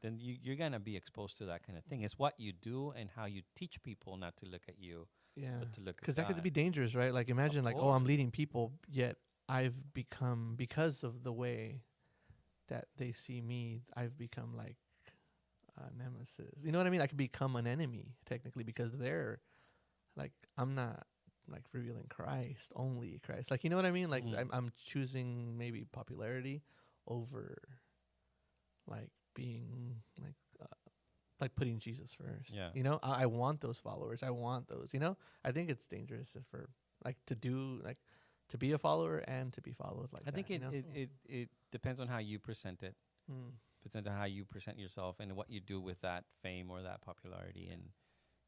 then you're gonna be exposed to that kind of thing. It's what you do and how you teach people not to look at you, Yeah. but to look at Because that God. could be dangerous, right? Like imagine like, oh, I'm course. leading people, yet I've become, because of the way that they see me, I've become like a nemesis. You know what I mean? I could become an enemy technically because they're like, I'm not like revealing Christ, only Christ. Like, you know what I mean? Like Mhm. I'm choosing maybe popularity over like being like putting Jesus first. Yeah. You know, I want those followers. I want those, you know? I think it's dangerous for like to do like to be a follower and to be followed like I think that, you know? it depends on how you present it. Mm. Depends on how you present yourself and what you do with that fame or that popularity, and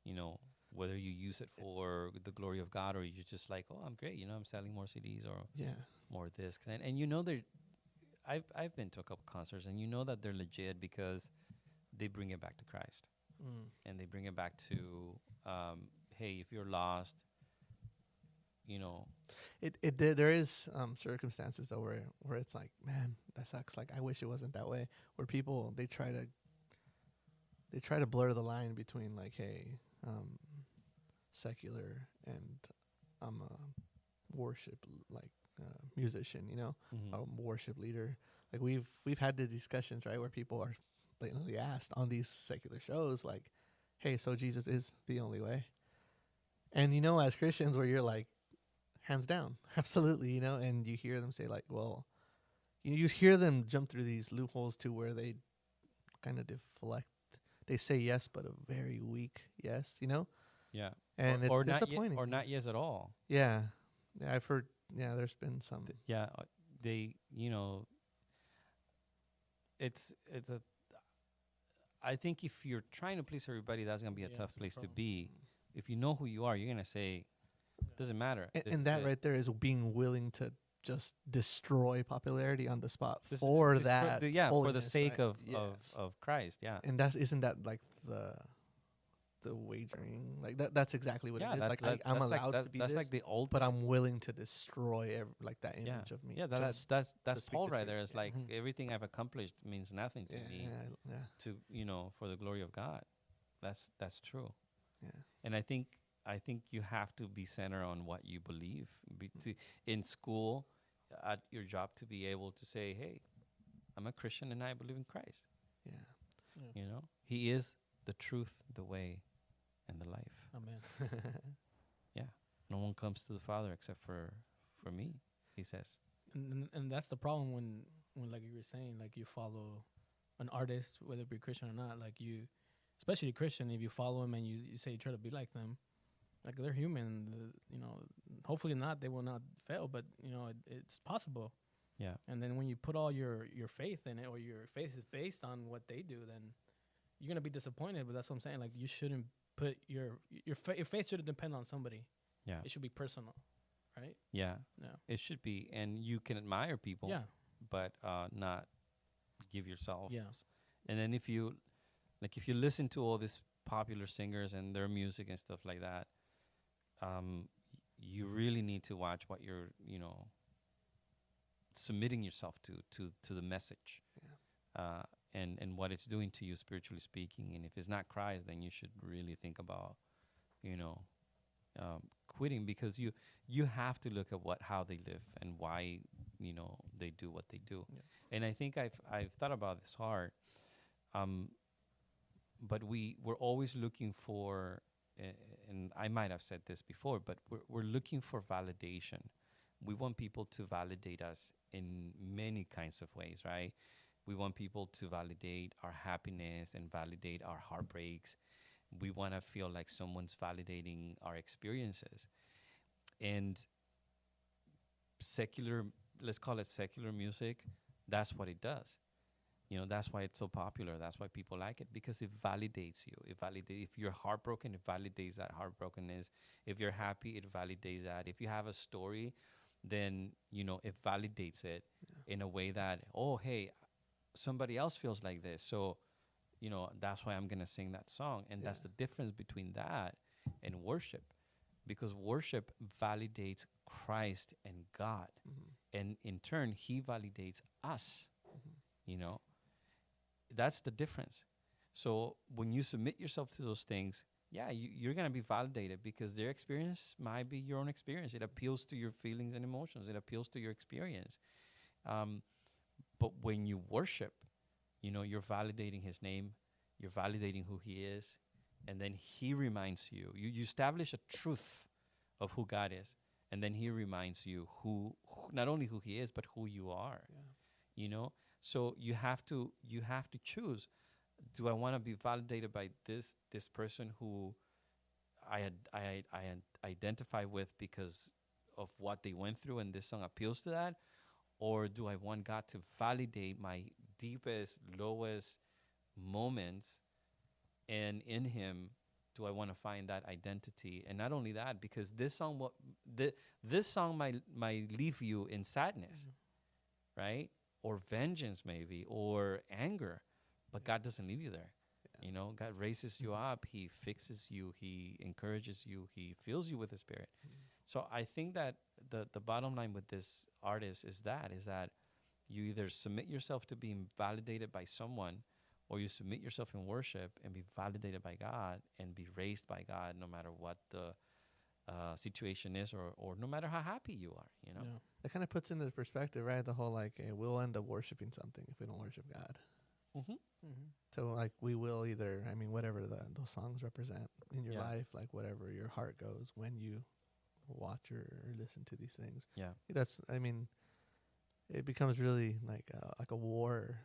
you know whether you use it for the glory of God or you're just like, oh, I'm great, you know, I'm selling more CDs or Yeah. more this, and you know they're. I've been to a couple concerts and you know that they're legit because they bring it back to Christ Mm. and they bring it back to, hey, if you're lost, you know, There is circumstances though where it's like, man, that sucks. Like I wish it wasn't that way. Where people they try to blur the line between like, hey, secular and I'm a worship musician, you know, a worship leader. Like we've had the discussions, right, where people are blatantly asked on these secular shows, like, hey, so Jesus is the only way. And you know, as Christians, where you're like, hands down, absolutely, you know, and you hear them say like, well, you hear them jump through these loopholes to where they kind of deflect. They say yes, but a very weak yes, you know, yeah, and or it's not disappointing. or not yes at all. Yeah, I've heard. Yeah, there's been some. Yeah, they, you know, it's a. I think if you're trying to please everybody, that's gonna be a Yeah, tough it's a place to problem. be. If you know who you are, you're gonna say, doesn't matter. And, This and is that it. right there is being willing to just destroy popularity on the spot This- for this that. for the holiness, sake right? of Yes. of Christ. Yeah. And isn't that like the wagering, like that's exactly what Yeah, it is. that's Like that, I'm that's allowed like to be that's this, like the old. but I'm willing to destroy like that yeah, image of me. yeah. just That's speak Paul the right truth. there. It's Yeah. like Mhm. everything I've accomplished means nothing to yeah, me. yeah, To for the glory of God. That's true. yeah. And I think you have to be centered on what you believe. In school, at your job, to be able to say, "Hey, I'm a Christian and I believe in Christ." Yeah. You know, He is the truth, the way, and the life. Amen. Yeah, no one comes to the Father except for me. He says. And that's the problem when like you were saying, like you follow an artist, whether it be Christian or not, like you, especially Christian, if you follow him and you say you try to be like them, like they're human, you know, hopefully not, they will not fail, but you know, it's possible. Yeah. And then when you put all your faith in it, or your faith is based on what they do, then you're gonna be disappointed. But that's what I'm saying. Like you shouldn't put your faith shouldn't depend on somebody. Yeah. It should be personal, right? Yeah. Yeah. It should be, and you can admire people. Yeah. But not give yourself. Yeah. And then if you listen to all these popular singers and their music and stuff like that, you really need to watch what you're, submitting yourself to the message. Yeah. and what it's doing to you spiritually speaking. And if it's not Christ, then you should really think about, you know, quitting, because you have to look at how they live and why, you know, they do what they do. Yeah. And I think I've thought about this hard. But we're always looking for, and I might have said this before, but we're looking for validation. We want people to validate us in many kinds of ways, right? We want people to validate our happiness and validate our heartbreaks. We want to feel like someone's validating our experiences. And secular, let's call it secular music, that's what it does. You know, that's why it's so popular. That's why people like it, because it validates you. It validates, if you're heartbroken, it validates that heartbrokenness. If you're happy, it validates that. If you have a story, then, you know, it validates it in a way that, oh, hey, somebody else feels like this. So, you know, that's why I'm going to sing that song. And that's the difference between that and worship, because worship validates Christ and God. And in turn, he validates us, you know. That's the difference. So when you submit yourself to those things, yeah, you're going to be validated, because their experience might be your own experience. It appeals to your feelings and emotions. It appeals to your experience. But when you worship, you know, you're validating his name. You're validating who he is. And then he reminds you. You establish a truth of who God is. And then he reminds you who not only who he is, but who you are. Yeah. You know? So you have to choose. Do I want to be validated by this person who I identify with because of what they went through, and this song appeals to that? Or do I want God to validate my deepest, lowest moments, and in him do I want to find that identity? And not only that, because this song this song might leave you in sadness, right? Or vengeance maybe, or anger, but God doesn't leave you there. You know, God raises you up, he fixes you, he encourages you, he fills you with the Spirit. So I think that the bottom line with this artist is that you either submit yourself to being validated by someone, or you submit yourself in worship and be validated by God and be raised by God, no matter what the situation is, or no matter how happy you are, you know? Yeah. It kind of puts into perspective, right? The whole like, we'll end up worshiping something if we don't worship God. So like, we will either, I mean, whatever those songs represent in your life, like whatever your heart goes when you watch or listen to these things. Yeah. That's, I mean, it becomes really like a war,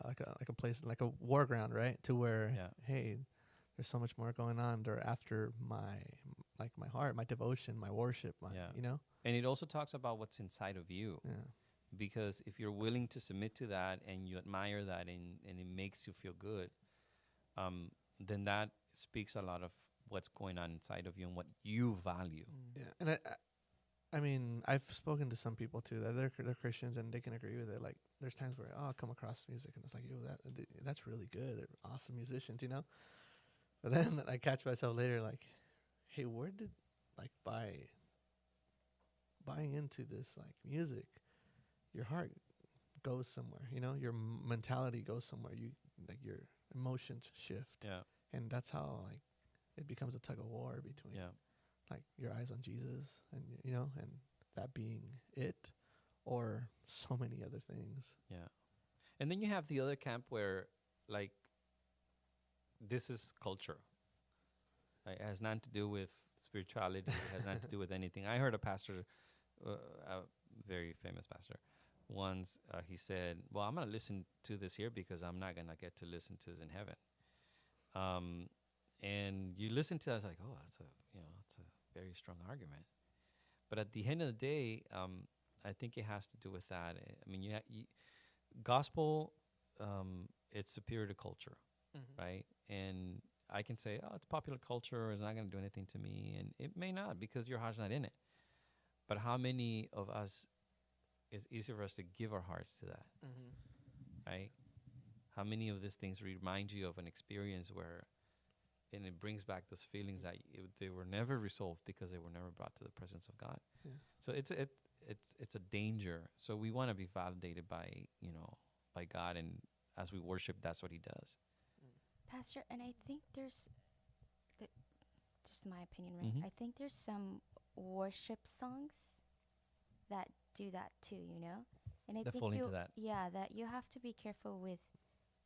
like a place, like a war ground, right? To where, hey, there's so much more going on there after my heart, my devotion, my worship, you know? And it also talks about what's inside of you. Yeah. Because if you're willing to submit to that and you admire that, and it makes you feel good, then that speaks a lot of what's going on inside of you and what you value. Yeah. And I mean, I've spoken to some people too that they're Christians, and they can agree with it. Like, there's times where I'll come across music and it's like, yo, that's really good. They're awesome musicians, you know? But then I catch myself later like, hey, where did like buying into this like music, your heart goes somewhere, you know, your mentality goes somewhere, you like your emotions shift. Yeah. And that's how like it becomes a tug of war between like your eyes on Jesus and, you know, and that being it, or so many other things. Yeah. And then you have the other camp where like this is culture. It has nothing to do with spirituality. It has nothing to do with anything. I heard a pastor, a very famous pastor, once he said, well, I'm going to listen to this here because I'm not going to get to listen to this in heaven. And you listen to that, it's like, oh, that's a very strong argument. But at the end of the day, I think it has to do with that. I mean, gospel, it's superior to culture, right? And I can say, oh, it's popular culture, it's not going to do anything to me. And it may not, because your heart's not in it. But how many of us, it's easy for us to give our hearts to that, right? How many of these things remind you of an experience where, and it brings back those feelings that they were never resolved because they were never brought to the presence of God. Yeah. So it's a danger. So we want to be validated by God, and as we worship, that's what he does. Pastor, and I think there's, th- just my opinion, right? Mhm. I think there's some worship songs that do that too, you know? And I That think fall into you, that. yeah, that you have to be careful with,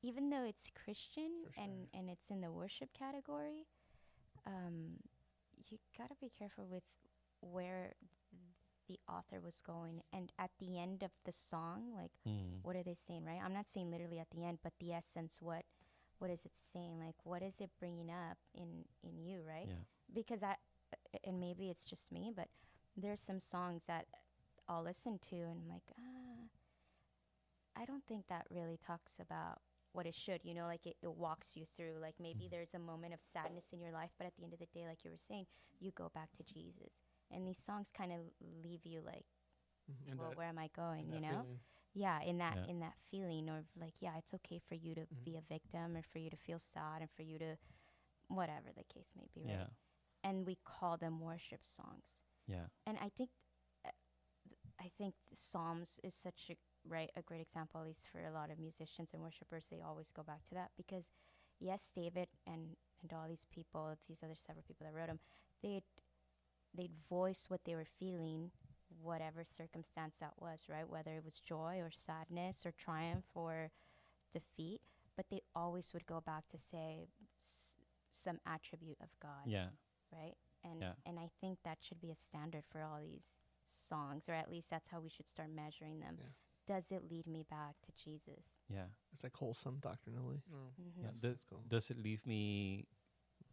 even though it's Christian For and it's in the worship category, you gotta be careful with where the author was going. And at the end of the song, like, Mm. what are they saying, right? I'm not saying literally at the end, but the essence, what is it saying? Like, what is it bringing up in you, right? Yeah. Because and maybe it's just me, but there's some songs that I'll listen to and I'm like, I don't think that really talks about what it should, you know, like it walks you through. Like maybe Mhm. there's a moment of sadness in your life, but at the end of the day, like you were saying, you go back to Jesus. And these songs kind of leave you like, And well, that- where am I going, and you that know? feeling. Yeah, in that Yeah. in that feeling of like, yeah, it's okay for you to be a victim or for you to feel sad and for you to whatever the case may be, right? Yeah. And we call them worship songs. Yeah. And I think the Psalms is such a great example, at least for a lot of musicians and worshipers. They always go back to that because, yes, David and all these people, these other several people that wrote them, they'd voice what they were feeling, whatever circumstance that was, right? Whether it was joy or sadness or triumph or defeat, but they always would go back to say some attribute of God, Yeah. right? Yeah. And I think that should be a standard for all these songs, or at least that's how we should start measuring them. Yeah. Does it lead me back to Jesus? Yeah. It's like wholesome doctrinally. Mm-hmm. Yeah. That's cool. Does it leave me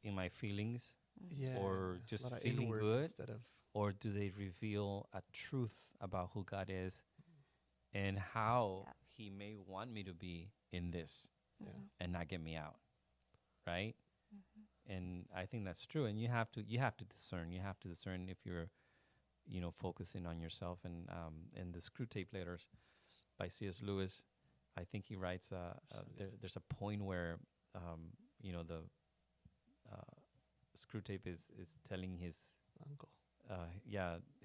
in my feelings, Yeah. or a just lot of feeling inward good? instead of or do they reveal a truth about who God is and how Yeah. he may want me to be in this Yeah. and not get me out, right? Mm-hmm. And I think that's true. And you have to discern. You have to discern if you're, focusing on yourself. And the Screw Tape Letters by C.S. Lewis, I think he writes there's a point where the Screw Tape is telling his uncle.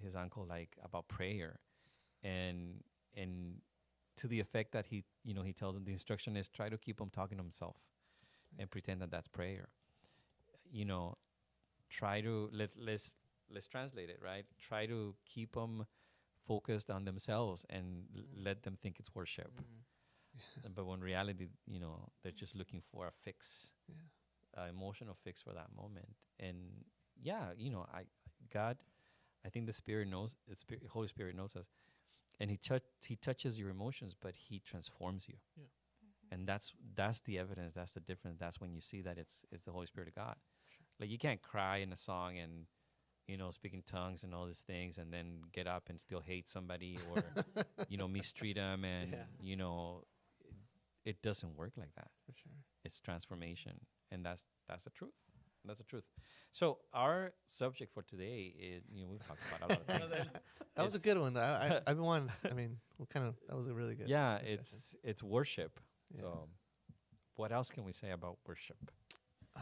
his uncle, like, about prayer, and to the effect that he tells him, the instruction is try to keep him talking to himself and pretend that that's prayer. Try to let's translate it, right? Try to keep them focused on themselves and let them think it's worship. But when reality, they're just looking for a fix, emotional fix for that moment. And I think the Spirit knows, Holy Spirit knows us, and he touches your emotions, but he transforms you. Yeah. And that's the evidence. That's the difference. That's when you see that it's the Holy Spirit of God. Like, you can't cry in a song and speak in tongues and all these things, and then get up and still hate somebody or mistreat them, and it doesn't work like that. For sure. It's transformation, and that's the truth. That's the truth. So our subject for today is, we've talked about a lot of things. That was a It's- good one. I've been wanting. I mean, that was a really good. Yeah, discussion. it's worship. Yeah. So what else can we say about worship? A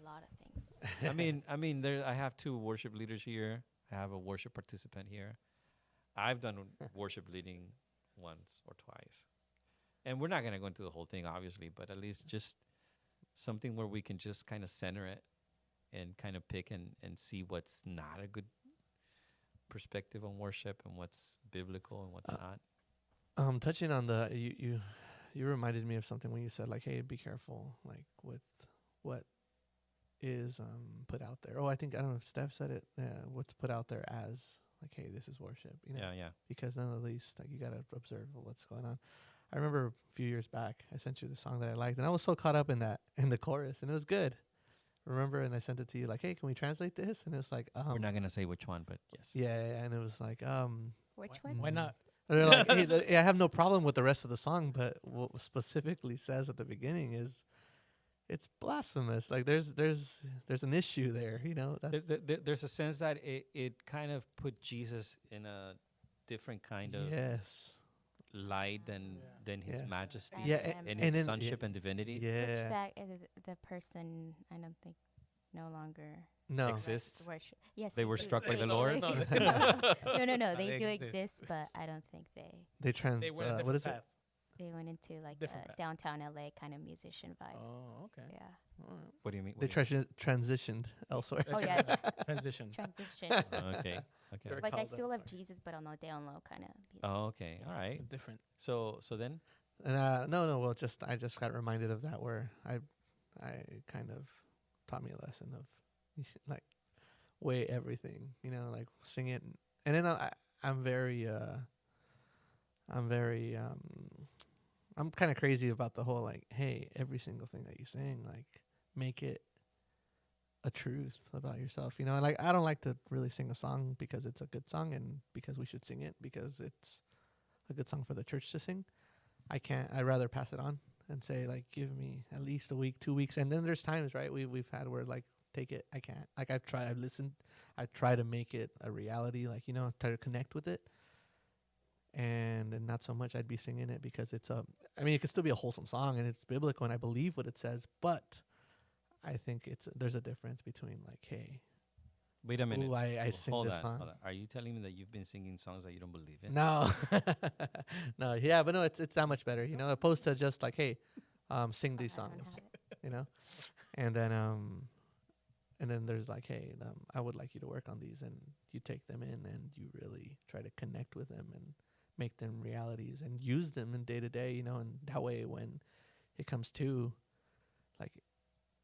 lot of things. I mean, I have two worship leaders here. I have a worship participant here. I've done worship leading once or twice. And we're not going to go into the whole thing, obviously, but at least just something where we can just kind of center it and kind of pick and see what's not a good perspective on worship and what's biblical and what's not. Touching on you reminded me of something when you said, like, hey, be careful, like, with what is put out there. Oh, I don't know if Steph said it. What's put out there as, like, hey, this is worship. Yeah. Because then at least, like, you got to observe what's going on. I remember a few years back, I sent you the song that I liked, and I was so caught up in the chorus, and it was good. Remember, and I sent it to you, like, hey, can we translate this? And it's like, We're not going to say which one, but yes. yeah, and it was like, Which Why- one? Why not? they're like, hey, I have no problem with the rest of the song, but what specifically says at the beginning is, it's blasphemous. Like, there's an issue there, That's, There's a sense that it kind of put Jesus in a different kind of yes, light than his Yeah. majesty Yeah, and and his then- sonship and divinity. yeah, That the person, I don't think, no longer no, Exists. worship. Yes, They were do. struck by They the do. Lord? No. no, No, they they do exist. exist, but I don't think they. they They went a what is it? different path. They went into like Different a path. downtown LA kind of musician vibe. Oh, okay. Yeah. All right. What do you mean? They transitioned elsewhere. Oh yeah. Transition. Transition. Okay. Okay. They're Like I called that, still love sorry. Jesus, but on the down low kind of. Oh, okay. All right. Different. So then, And well, I just got reminded of that where I kind of taught me a lesson of you should, like weigh everything, like sing it, and then I'm very I'm kind of crazy about the whole like, hey, every single thing that you sing, like make it a truth about yourself, and like I don't like to really sing a song because it's a good song and because we should sing it because it's a good song for the church to sing. I'd rather pass it on and say like, give me at least a week, 2 weeks. And then there's times, right, we've had where like, take it, I can't. Like I've listened, I try to make it a reality, like, try to connect with it. And not so much I'd be singing it because it could still be a wholesome song and it's biblical and I believe what it says, but I think there's a difference between like, hey, wait a minute. ooh, I sing Hold this on, song. hold on. Are you telling me that you've been singing songs that you don't believe in? No, no, yeah, but no, it's that much better, opposed to just like, hey, sing these I don't songs, have it. and then there's like, hey, I would like you to work on these, and you take them in and you really try to connect with them and make them realities and use them in day to day, and that way when it comes to like,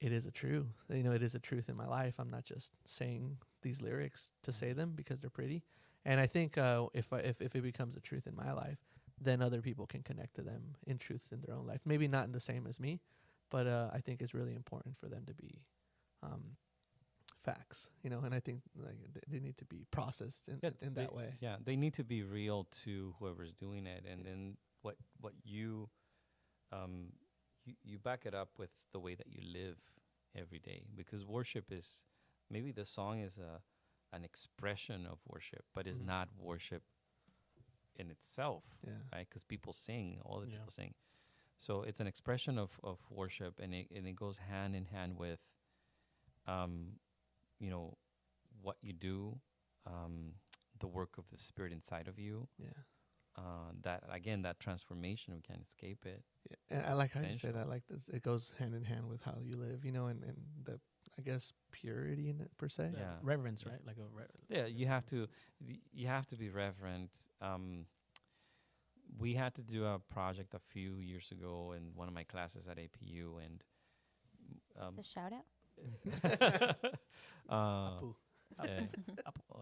it is a truth, it is a truth in my life. I'm not just saying these lyrics to say them because they're pretty. And I think if it becomes a truth in my life, then other people can connect to them in truths in their own life. Maybe not in the same as me, but I think it's really important for them to be facts, and I think like they need to be processed in that way. Yeah, they need to be real to whoever's doing it, and then what you you back it up with the way that you live every day, because worship is, maybe the song is an expression of worship, but is Mhm. not worship in itself, Yeah. right? Because people sing, all the Yeah. people sing. So it's an expression of worship, and it goes hand in hand with, you know, what you do, the work of the Spirit inside of you. Yeah. That again, that transformation, we can't escape it. Yeah, and I like how you say Essential. that. Like this, it goes hand in hand with how you live, and the, I guess, purity in it per se. Yeah. Reverence, Yeah. right? Like a Yeah, you have to be reverent. We had to do a project a few years ago in one of my classes at APU, and The shout out. Apu.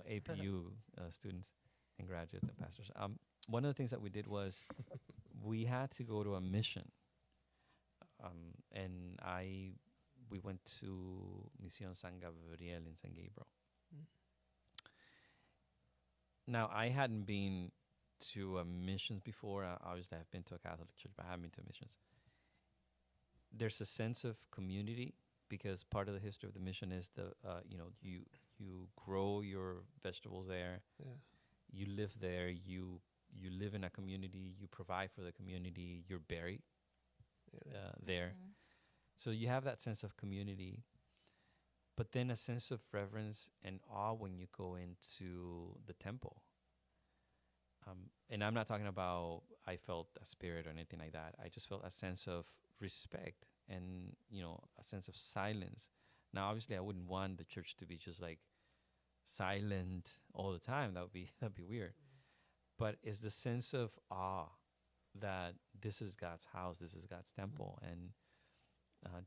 APU students and graduates and pastors. One of the things that we did was we had to go to a mission, and we went to Misión San Gabriel in San Gabriel. Mm. Now, I hadn't been to a missions before. Obviously, I've been to a Catholic church, but I haven't been to missions. There's a sense of community because part of the history of the mission is you grow your vegetables there, Yeah. you live there, you live in a community, you provide for the community, you're buried Yeah. there. Mhm. So you have that sense of community, but then a sense of reverence and awe when you go into the temple. And I'm not talking about I felt a spirit or anything like that. I just felt a sense of respect and, a sense of silence. Now, obviously, I wouldn't want the church to be just like silent all the time. That'd be weird. But it's the sense of awe that this is God's house, this is God's temple, and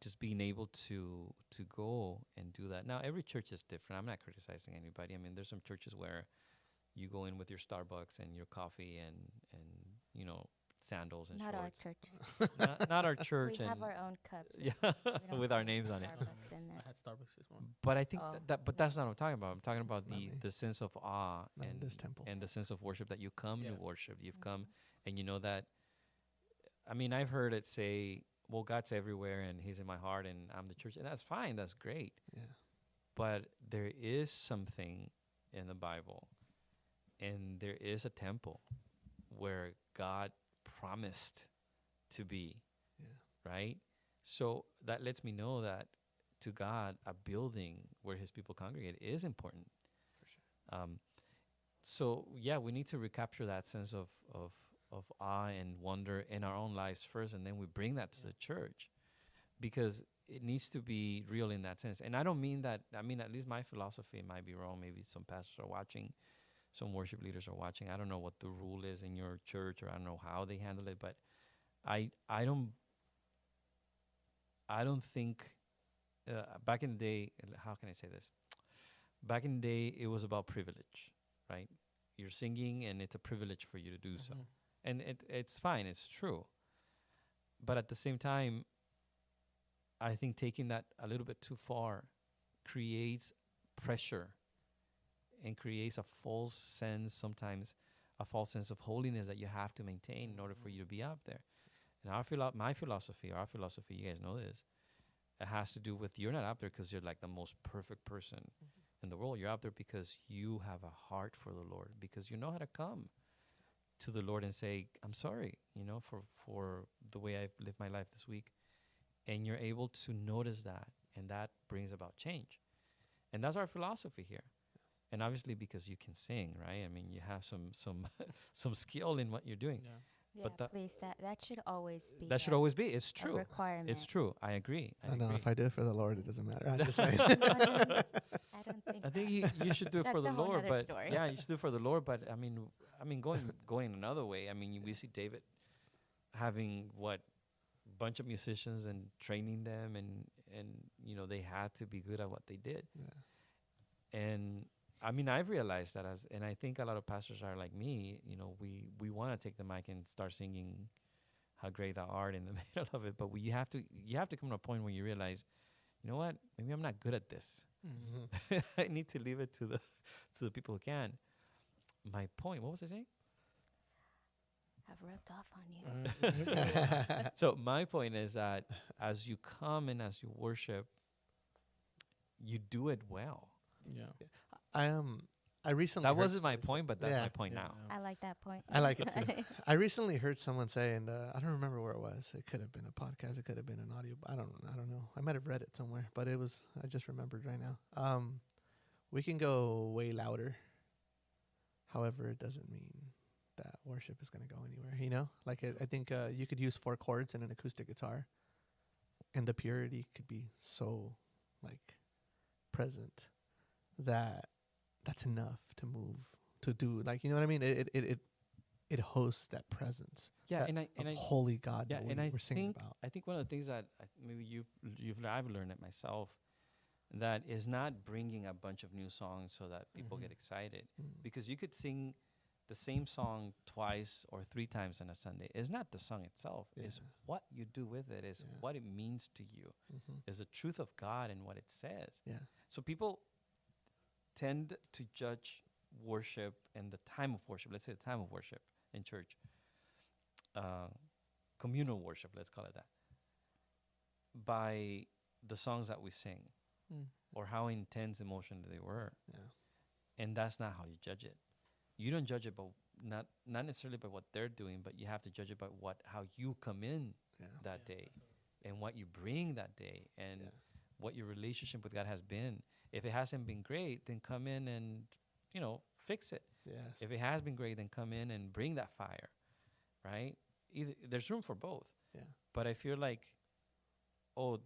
just being able to go and do that. Now, every church is different. I'm not criticizing anybody. I mean, there's some churches where you go in with your Starbucks and your coffee and sandals and Not our shorts. church. Not our church. We and have our own cups. yeah, We don't with our have names on it. Starbucks in there. I had Starbucks this morning. But I think Oh. but that's not what I'm talking about. I'm talking about Not me. the sense of awe Not in and this temple. and the sense of worship that you come Yeah. to worship. You've come and you know that. I mean, I've heard it say, "Well, God's everywhere and He's in my heart, and I'm the church," and that's fine. That's great. Yeah. But there is something in the Bible, and there is a temple where God promised to be. Yeah. Right? So that lets me know that to God, a building where His people congregate is important. For sure. So yeah, we need to recapture that sense of of awe and wonder in our own lives first, and then we bring that to the church, because it needs to be real in that sense. And I don't mean that. I mean, at least my philosophy might be wrong. Maybe some pastors are watching, some worship leaders are watching. I don't know what the rule is in your church, or I don't know how they handle it, but I don't think back in the day. How can I say this? Back in the day, it was about privilege, right? You're singing, and it's a privilege for you to do so, and it's fine. It's true, but at the same time, I think taking that a little bit too far creates pressure and creates a false sense, sometimes a false sense of holiness that you have to maintain in order for you to be up there. And my philosophy, our philosophy, you guys know this, it has to do with, you're not up there because you're like the most perfect person in the world. You're up there because you have a heart for the Lord, because you know how to come to the Lord and say, I'm sorry, for the way I've lived my life this week. And you're able to notice that, and that brings about change. And that's our philosophy here. And obviously, because you can sing, right? I mean, you have some some skill in what you're doing. Yeah. Yeah, But please, that should always be. That should always be. It's a true. requirement. It's true. I agree. I I know agree. if I do it for the Lord, it doesn't matter. I'm just playing. I don't think. I think you should do it for That's the a whole Lord, nother but story. yeah, you should do it for the Lord. But I mean, going another way. I mean, we see David having bunch of musicians and training them, and they had to be good at what they did. Yeah. And I mean, I've realized that and I think a lot of pastors are like me. We want to take the mic and start singing "How Great Thou Art" in the middle of it, but you have to come to a point where you realize, you know what? Maybe I'm not good at this. Mm-hmm. I need to leave it to the people who can. My point. What was I saying? I've rubbed off on you. So my point is that as you come and as you worship, you do it well. Yeah. I recently That heard wasn't my someone say- point, but that's Yeah. my point now. I like that point. I like it too. I recently heard someone say, and I don't remember where it was. It could have been a podcast. It could have been an audio. I don't know. I might have read it somewhere, but it was. I just remembered right now. We can go way louder. However, it doesn't mean that worship is going to go anywhere. Like I think you could use 4 chords and an acoustic guitar, and the purity could be so like present that that's enough to move to do, like, you know what I mean. It hosts that presence. Yeah, that and of I holy God. yeah, that and I we're singing think about. I think one of the things that maybe I've learned it myself, that is not bringing a bunch of new songs so that people get excited, because you could sing the same song twice or 3 times on a Sunday. It's not the song itself. It's what you do with it. It's what it means to you. It's the truth of God and what it says. Yeah. So people tend to judge worship and the time of worship. Let's say the time of worship in church. Communal worship, let's call it that. By the songs that we sing or how intense emotion they were. Yeah. And that's not how you judge it. You don't judge it by not necessarily by what they're doing, but you have to judge it by how you come in that day and what you bring that day and what your relationship with God has been. If it hasn't been great, then come in and, fix it. Yes. If it has been great, then come in and bring that fire, right? There's room for both. Yeah. But I feel like,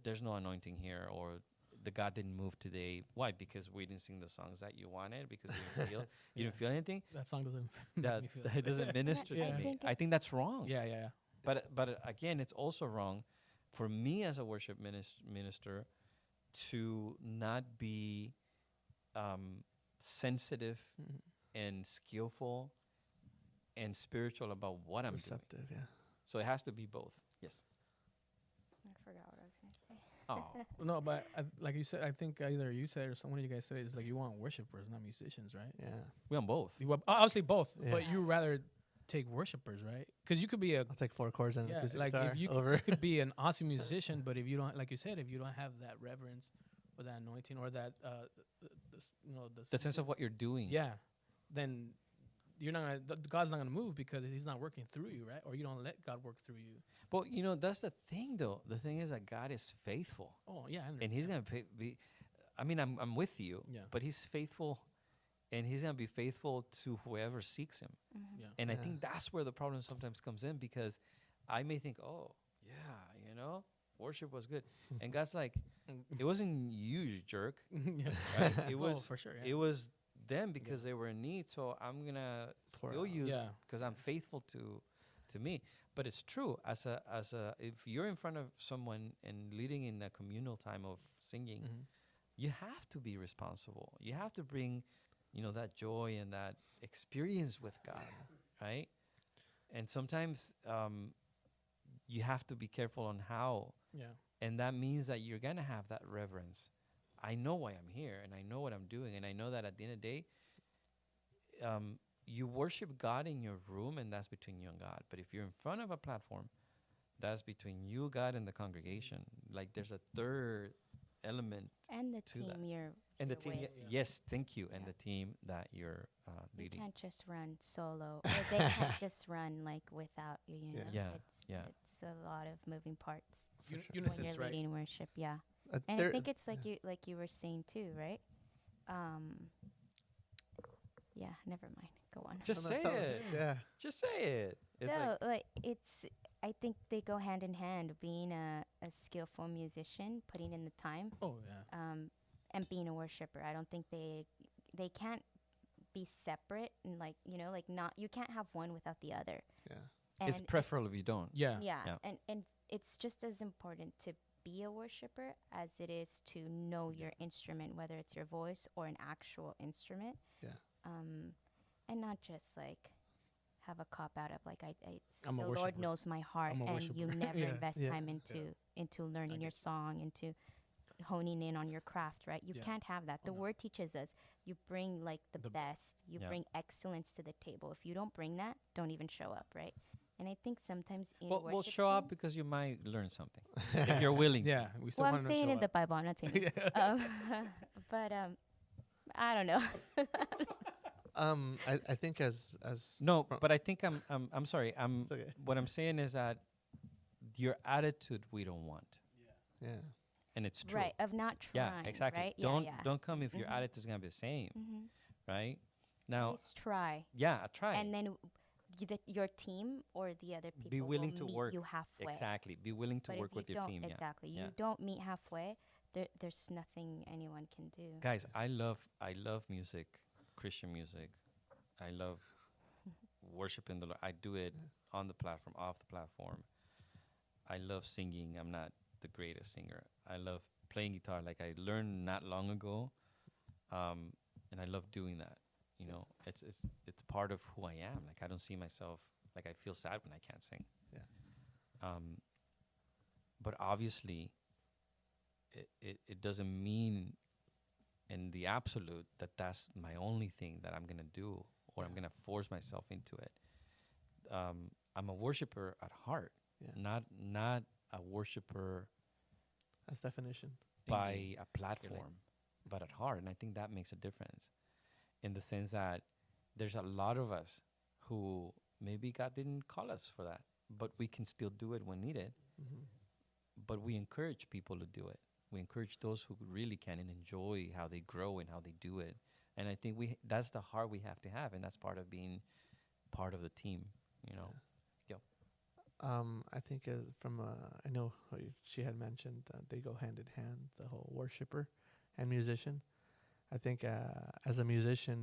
there's no anointing here, or the God didn't move today. Why? Because we didn't sing the songs that you wanted, because you didn't feel anything. That song doesn't That make me feel it doesn't minister Yeah. to I me. think I think that's wrong. Yeah. But again, it's also wrong for me as a worship minister to not be sensitive and skillful and spiritual about what I'm doing. Receptive. Yeah. So it has to be both. Yes. I forgot what I was going to say. Oh, No, but like you said, I think either you said or someone of you guys said it's like you want worshipers, not musicians, right? Yeah. we want both. You want, obviously both, Yeah. but you rather take worshipers, right? Because you could be a I'll take 4 chords and an yeah, acoustic like guitar if you over. could be an awesome musician, but if you don't, like you said, if you don't have that reverence or that anointing or that The sense of what you're doing. yeah, then you're not gonna, God's not gonna move because He's not working through you, right? Or you don't let God work through you. But that's the thing, though. The thing is that God is faithful, Oh yeah, and He's gonna be. I mean, I'm with you. Yeah. But He's faithful and he's gonna be faithful to whoever seeks him. Yeah. And I Yeah. think that's where the problem sometimes comes in, because I may think, oh yeah, worship was good, and God's like, it wasn't you jerk, yeah. right? It Oh, was for sure. it was them, because they were in need. So I'm gonna Pour still out. use, Yeah. because I'm faithful to me. But it's true, if you're in front of someone and leading in a communal time of singing, Mhm. you have to be responsible. You have to bring, that joy and that experience with God, right? And sometimes you have to be careful on how, Yeah. and that means that you're gonna have that reverence. I know why I'm here, and I know what I'm doing, and I know that at the end of the day, you worship God in your room, and that's between you and God. But if you're in front of a platform, that's between you, God, and the congregation. Like there's a third element, And the to team that. you're and the you're team. with. Yes, thank you, and Yeah. the team that you're You leading. can't just run solo, or they can't just run like without you. You know, Yeah, it's yeah. it's a lot of moving parts For sure. when Unison's you're right. leading worship. Yeah, Uh, and I there- think it's like you were saying too, right? Yeah, never mind. Go on. Just no, say tell us. it. Yeah. Just say it. It's No, like, it's. I think they go hand in hand. Being a skillful musician, putting in the time, Oh yeah. and being a worshiper. I don't think they can't be separate, and like not, you can't have one without the other. Yeah. And it's preferable if you don't. Yeah. yeah, Yeah. and it's just as important to be a worshiper as it is to know your instrument, whether it's your voice or an actual instrument. Yeah. And not just like have a cop out of like it's I'm a the Lord worshiper. knows my heart, I'm a and you worshiper. never Yeah. invest Yeah. time into learning your get you. song, into honing in on your craft, right? You Yeah. can't have that. Oh, The no. word teaches us you bring like the The- best, you Yeah. bring excellence to the table. If you don't bring that, don't even show up, right? And I think sometimes in Well, worship show up teams- because you might learn something if you're willing. Yeah. We still well, want I'm to saying show in the up. Bible, I'm not saying this. But I don't know. I think as No, From- but I think I'm sorry. It's okay. What I'm saying is that your attitude we don't want, Yeah. and it's true. Right, of not Yeah, trying. exactly. Right? Don't come if your Mhm. attitude is gonna be the same, Mm-hmm. right? Now, Please try. yeah, try. And then your team or the other people Be willing will to meet work. you halfway. Exactly. Be willing to But work if with you your don't, team. Yeah. exactly, Yeah. you don't meet halfway, there's nothing anyone can do. Guys, I love music, Christian music. I love worshiping the Lord. I do it on the platform, off the platform. I love singing. I'm not the greatest singer. I love playing guitar. Like I learned not long ago, and I love doing that. You know, it's part of who I am. Like I don't see myself. Like I feel sad when I can't sing. Yeah. But obviously, it doesn't mean in the absolute that that's my only thing that I'm gonna do or I'm Yeah. gonna force myself into it. I'm a worshiper at heart, Yeah. not a worshiper As definition. by a platform, but at heart. And I think that makes a difference in the sense that there's a lot of us who maybe God didn't call us for that, but we can still do it when needed. Mm-hmm. But we encourage people to do it. We encourage those who really can and enjoy how they grow and how they do it. And I think that's the heart we have to have, and that's part of being part of the team, you know. I think I know she had mentioned they go hand in hand, the whole worshiper and musician. I think as a musician,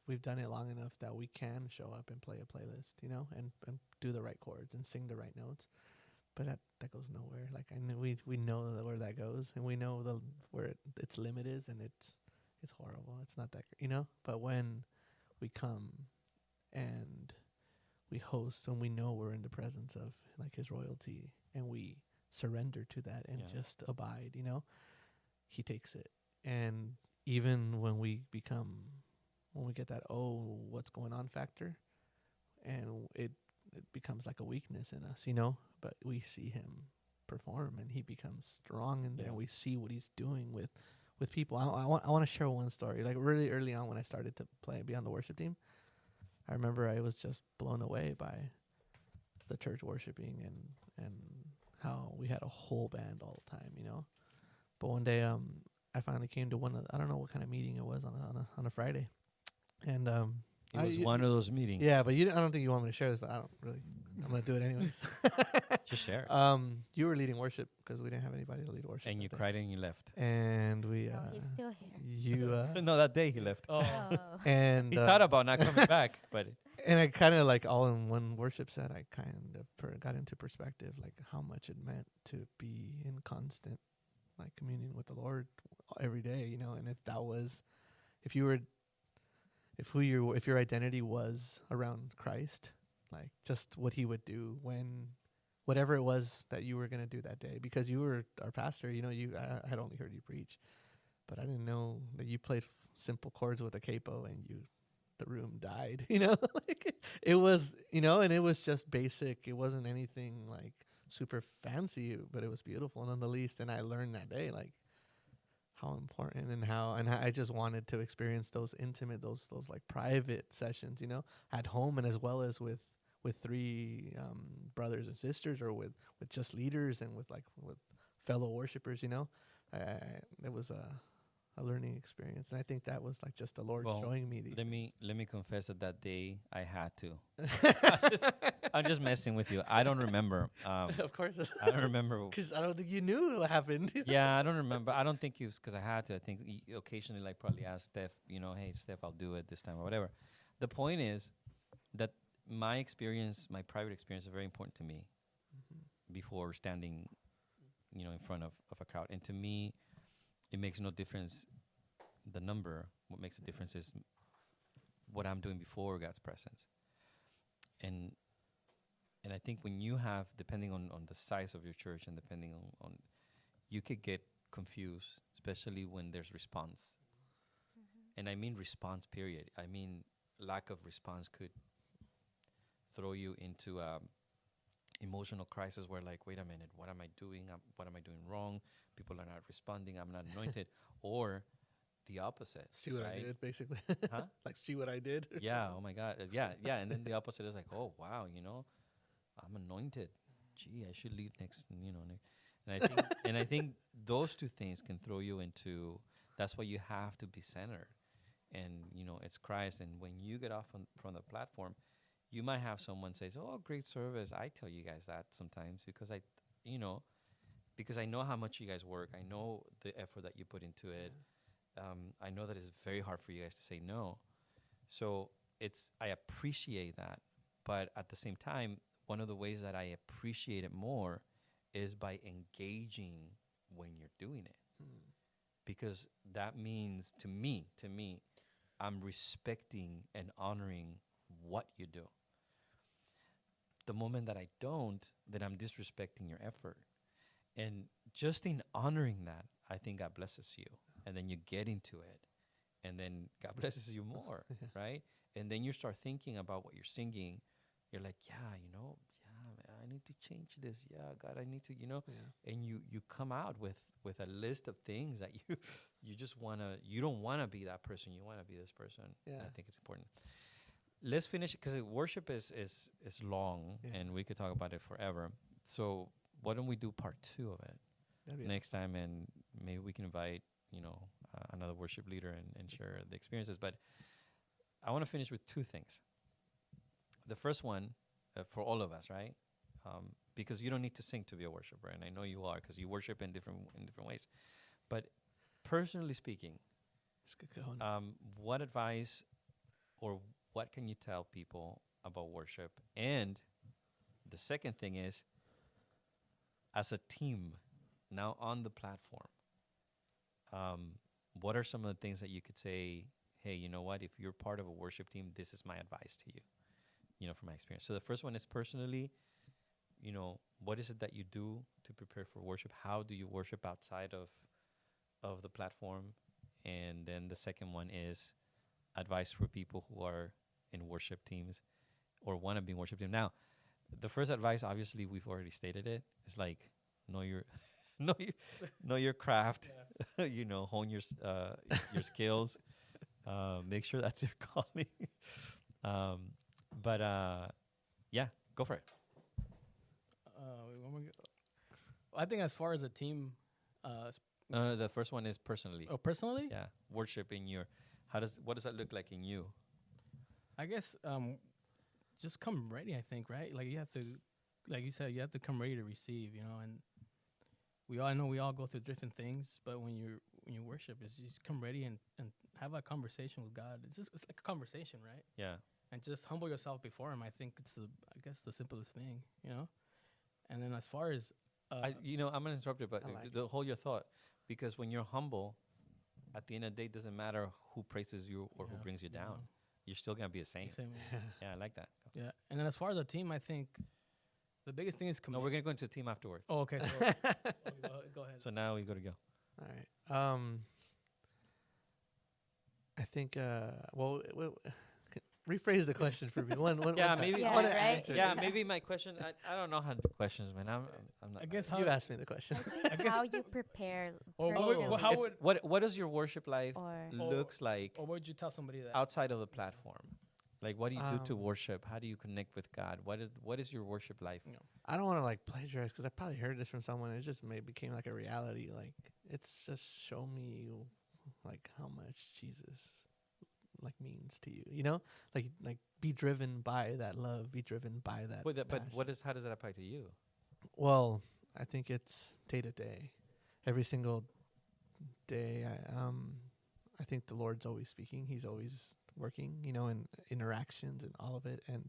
we've done it long enough that we can show up and play a playlist, and do the right chords and sing the right notes. But that goes nowhere. Like I know we know where that goes, and we know where its limit is, and it's horrible. It's not that But when we come and we host, and we know we're in the presence of like His royalty, and we surrender to that and Yeah. just abide, He takes it. And even when we get that what's going on factor, and it becomes like a weakness in us, but we see Him perform, and He becomes strong in there. Yeah. We see what He's doing with people. I want to share one story. Like really early on when I started to be on the worship team, I remember I was just blown away by the church worshiping and how we had a whole band all the time, But one day, I finally came to one of I don't know what kind of meeting it was on a Friday, and It was one of those meetings. yeah, but I don't think you want me to share this, but I don't really. I'm gonna do it anyways. Just share it. You were leading worship because we didn't have anybody to lead worship. And that you day. cried and you left. And we Oh, he's still here. you No, that day he left. Oh, Oh. and He thought about not coming back, but and I kind of like all in one worship set. I kind of got into perspective, like how much it meant to be in constant like communion with the Lord every day, you know. And if that was, if you were, if your identity was around Christ, like just what He would do when, whatever it was that you were gonna do that day, because you were our pastor, you know. I had only heard you preach, but I didn't know that you played simple chords with a capo and the room died, you know. Like it was, you know, and it was just basic. It wasn't anything like super fancy, but it was beautiful nonetheless. And I learned that day like how important and how I just wanted to experience those intimate, those like private sessions, you know, at home and as well as with three brothers and sisters, or with just leaders and with fellow worshipers, you know. It was a learning experience, and I think that was like just the Lord Well, showing me these. let me confess that day I had to. I'm just messing with you. I don't remember. Of course, I don't remember. because I don't think you knew what happened. Yeah, I don't remember. I don't think it was because I had to. I think occasionally, like, probably ask Steph, you know, hey, Steph, I'll do it this time or whatever. The point is that my experience, my private experience, is very important to me before standing, you know, in front of a crowd. And to me, it makes no difference the number. What makes a difference is what I'm doing before God's presence. And I think when you have, depending on the size of your church and depending on you could get confused, especially when there's response. And I mean response, period. I mean lack of response could throw you into emotional crisis where, like, wait a minute, what am I doing? What am I doing wrong? People are not responding. I'm not anointed. Or the opposite. See what I right? did, basically. Huh? Like, see what I did. Yeah. Oh my God. Yeah. And then the opposite is like, oh wow, you know, I'm anointed. Gee, I should lead next. You know, and I think those two things can throw you into. That's why you have to be centered, and you know, it's Christ. And when you get off from the platform, you might have someone says, "Oh, great service." I tell you guys that sometimes because because I know how much you guys work. I know the effort that you put into it. I know that it's very hard for you guys to say no. So I appreciate that. But at the same time, one of the ways that I appreciate it more is by engaging when you're doing it. Because that means to me, I'm respecting and honoring what you do. The moment that I don't, then I'm disrespecting your effort. And just in honoring that, I think God blesses you. And then you get into it. And then God blesses you more, right? And then you start thinking about what you're singing. You're like, yeah, I need to change this. Yeah, God, I need to, Yeah. And you come out with a list of things that you just you don't want to be that person. You want to be this person. Yeah. I think it's important. Let's finish because worship is long, Yeah. and we could talk about it forever. So why don't we do part 2 of it That'd be next time, and maybe we can invite another worship leader and share the experiences. But I want to finish with 2 things. The first one for all of us, right? Because you don't need to sing to be a worshiper, and I know you are because you worship in different ways. But personally speaking, It's good cojones. what advice or what can you tell people about worship? And the second thing is, as a team now on the platform, what are some of the things that you could say, hey, you know what, if you're part of a worship team, this is my advice to you, from my experience. So the first one is personally, what is it that you do to prepare for worship? How do you worship outside of the platform? And then the second one is advice for people who are in worship teams or want to be in worship team. Now, the first advice, obviously, we've already stated it. It's like, know your craft, hone your skills, make sure that's your calling. Yeah, go for it. I think as far as a team, No, the first one is personally. Oh, personally, Yeah, worship in your. What does that look like in you? I guess just come ready. I think right. Like you have to, like you said, you have to come ready to receive. You know, and we all go through different things, but when you worship, it's just come ready and have a conversation with God. It's like a conversation, right? Yeah. And just humble yourself before Him. I think it's the simplest thing, you know. And then as far as I'm gonna interrupt you, but I like hold your thought, because when you're humble, at the end of the day, it doesn't matter who praises you or who Yeah, brings you yeah. down. You're still gonna be the same. same, Yeah, I like that. yeah. And then as far as a team, I think the biggest thing is No, commitment. we're gonna go into the team afterwards. Oh, okay. So go ahead. So now we gotta go. All right. I think. Rephrase the question for me. Yeah, time. maybe. Yeah, I want to right? answer. Yeah, it. maybe my question. I don't know how to do questions, man. I'm not. I guess You how asked me the question. I think how you prepare Or personally, how It's would what does your worship life or looks like or would you tell somebody that? outside of the platform? Like, what do you do to Um, worship? How do you connect with God? What is your worship life? I don't want to like plagiarize because I probably heard this from someone. It just became like a reality. Like it's just show me like how much Jesus like means to you. You know, like be driven by that love. Be driven by that. But passion. how does that apply to you? Well, I think it's day to day, every single day. I think the Lord's always speaking. He's always working, you know, in interactions and all of it. And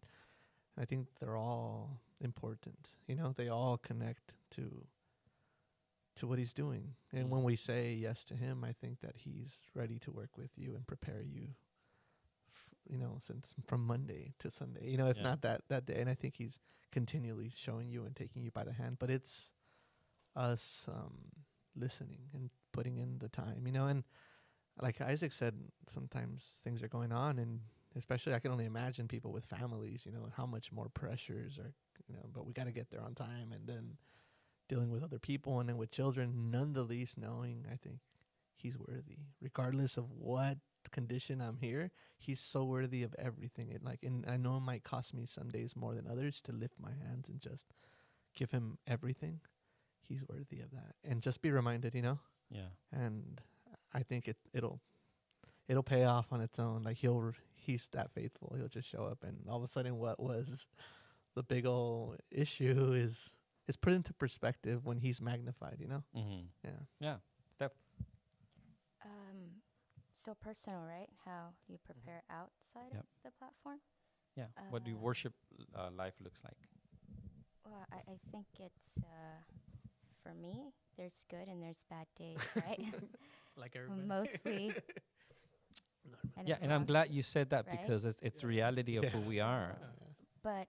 I think they're all important. You know, they all connect to what He's doing. And when we say yes to Him, I think that He's ready to work with you and prepare you. You know, since from Monday to Sunday, you know, if Yeah. not that day. And I think He's continually showing you and taking you by the hand. But it's us listening and putting in the time, you know. And like Isaac said, sometimes things are going on, and especially I can only imagine people with families, you know, and how much more pressures are, you know. But we got to get there on time, and then dealing with other people, and then with children. None the least knowing, I think He's worthy, regardless of what condition I'm here. He's so worthy of everything. And I know it might cost me some days more than others to lift my hands and just give Him everything. He's worthy of that, and just be reminded, you know. Yeah. And I think it'll pay off on its own. Like he's that faithful. He'll just show up, and all of a sudden, what was the big old issue is put into perspective when He's magnified. You know? Mm-hmm. Yeah. Yeah. Steph. so personal, right? How you prepare outside Yep. of the platform. Yeah. What do your worship life looks like? Well, I think it's for me. There's good and there's bad days, right? Like everybody. Mostly. Yeah, and I'm glad you said that Right? because it's reality of who we are. But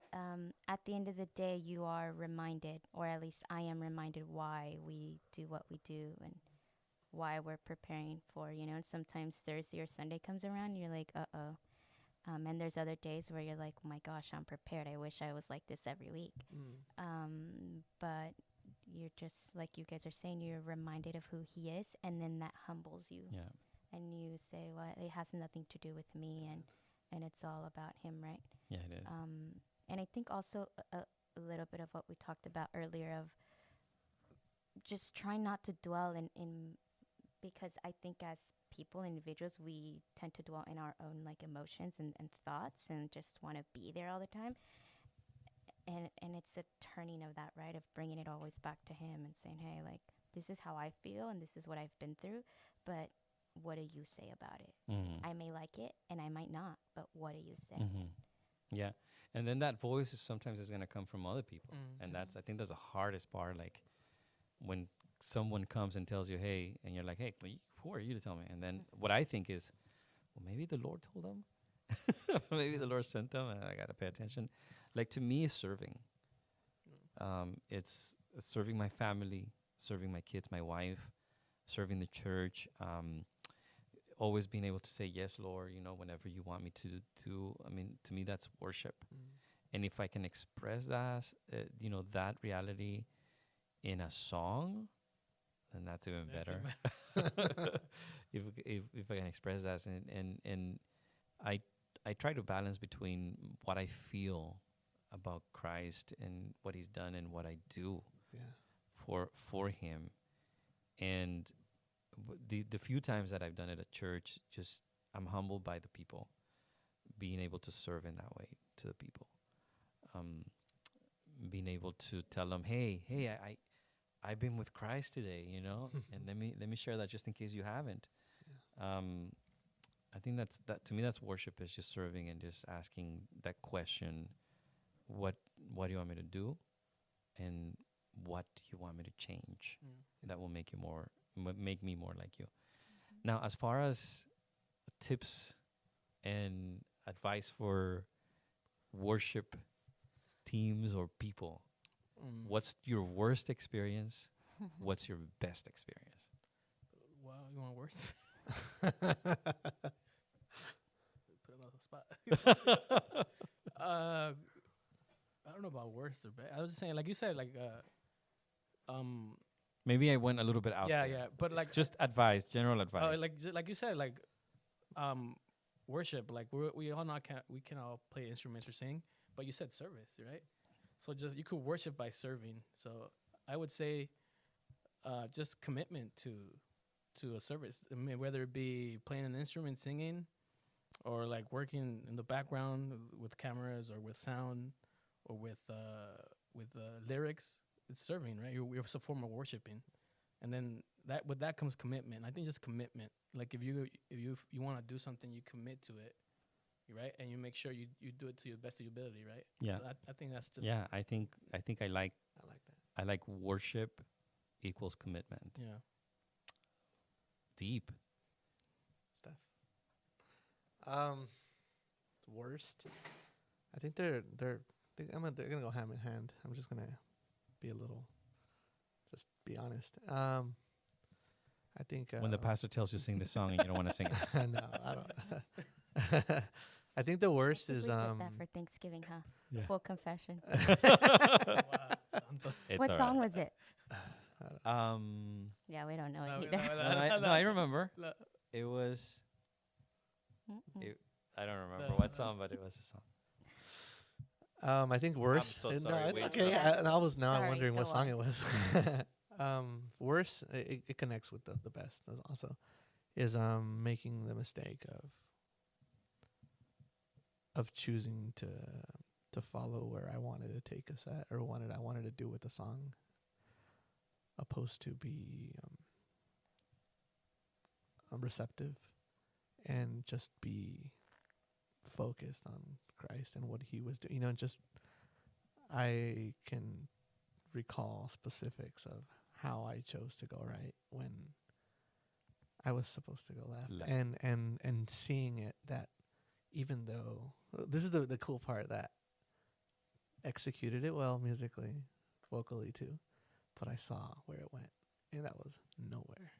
at the end of the day, you are reminded, or at least I am reminded, why we do what we do and why we're preparing for, you know. And sometimes Thursday or Sunday comes around, and you're like, uh-oh. And there's other days where you're like, oh my gosh, I'm prepared. I wish I was like this every week. But you're just, like you guys are saying, you're reminded of who He is, and then that humbles you. Yeah. And you say, well, it has nothing to do with me, and it's all about Him, right? Yeah, it is. And I think also a little bit of what we talked about earlier of just trying not to dwell in because I think as people, individuals, we tend to dwell in our own like emotions and thoughts and just want to be there all the time. And it's a turning of that, right? Of bringing it always back to Him and saying, hey, like, this is how I feel and this is what I've been through, but what do you say about it? Mm-hmm. I may like it and I might not, but what do you say? Mm-hmm. Yeah, and then that voice is sometimes going to come from other people, Mm. and I think that's the hardest part. Like when someone comes and tells you, "Hey," and you're like, "Hey, who are you to tell me?" And then what I think is, well, maybe the Lord told them, maybe the Lord sent them, and I got to pay attention. Like to me, is serving. It's serving my family, serving my kids, my wife, serving the church. Always being able to say yes, Lord, you know, whenever you want me to. I mean, to me, that's worship. And if I can express that, you know, that reality in a song, then that's even better. If I can express that, and I try to balance between what I feel about Christ and what He's done and what I do Yeah. for Him, and the few times that I've done it at church, just I'm humbled by the people, being able to serve in that way to the people, um, being able to tell them, hey, I've been with Christ today, and let me share that just in case you haven't. I think that to me that's worship, is just serving and just asking that question, what do you want me to do, and what do you want me to change that will make you make me more like you. Now, as far as tips and advice for worship teams or people, what's your worst experience? What's your best experience? Wow, you want worse? Put him on the spot. I don't know about worse or bad. I was just saying, like you said, like Maybe I went a little bit out there. yeah, but like Just advice, general advice. like you said, like worship, like we all not we can all play instruments or sing, but you said service, right? So just you could worship by serving. So I would say just commitment to a service. I mean, whether it be playing an instrument, singing, or like working in the background with cameras or with sound or with lyrics. It's serving, right? It's a form of worshiping, and then with that comes commitment. I think just commitment. Like if you want to do something, you commit to it, right? And you make sure you do it to the best of your ability, right? Yeah. So I think that's just Yeah, I think I like I like that. I like worship equals commitment. yeah. Stuff. Deep. Worst. I think they're gonna go hand in hand. I'm just gonna be honest. I think When the pastor tells you to sing the song and you don't want to sing it. no, I don't. I think the worst We is did that for Thanksgiving, huh? Yeah. Full confession. It's What all song right. was it? Um, Yeah, we don't know No, it we- either. no, I remember. No. It was. Mm-mm. I don't remember No, what no. song, but it was a song. I think worse. so No, sorry, it's wait. okay. Yeah. And I was now Sorry, wondering what go song on. it was. Worse. It connects with the best. Also, is making the mistake of choosing to follow where I wanted to take us at, or I wanted to do with the song, opposed to be receptive and just be focused on Christ and what he was doing. Just I can recall specifics of how I chose to go right when I was supposed to go left. And seeing it, that even though this is the cool part, that executed it well musically, vocally too, but I saw where it went, and that was nowhere,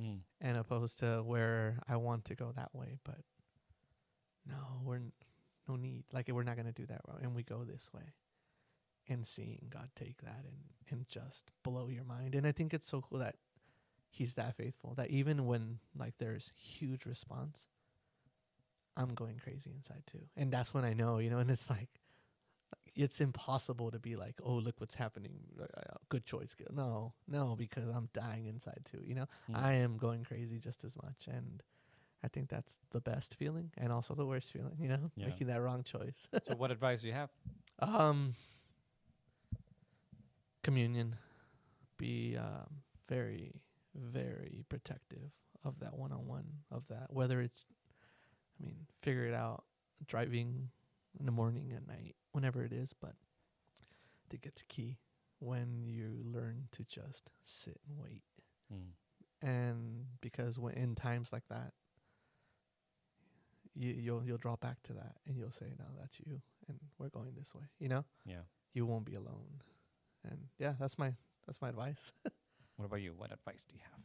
Mm. and opposed to where I want to go that way, but no, no need. Like, we're not going to do that route, and we go this way. And seeing God take that and just blow your mind. And I think it's so cool that he's that faithful, that even when like there's huge response, I'm going crazy inside too. And that's when I know, and it's like, it's impossible to be like, oh, look what's happening. Good choice. No, because I'm dying inside too. Mm. I am going crazy just as much. And I think that's the best feeling and also the worst feeling, Yeah. making that wrong choice. So what advice do you have? Communion. Be very, very protective of that one-on-one, of that. Whether it's, figure it out driving in the morning, at night, whenever it is. But I think it's key when you learn to just sit and wait. Mm. And because in times like that, you'll draw back to that, and you'll say, no, that's you, and we're going this way. Yeah. You won't be alone. And yeah, that's my advice. What about you? What advice do you have?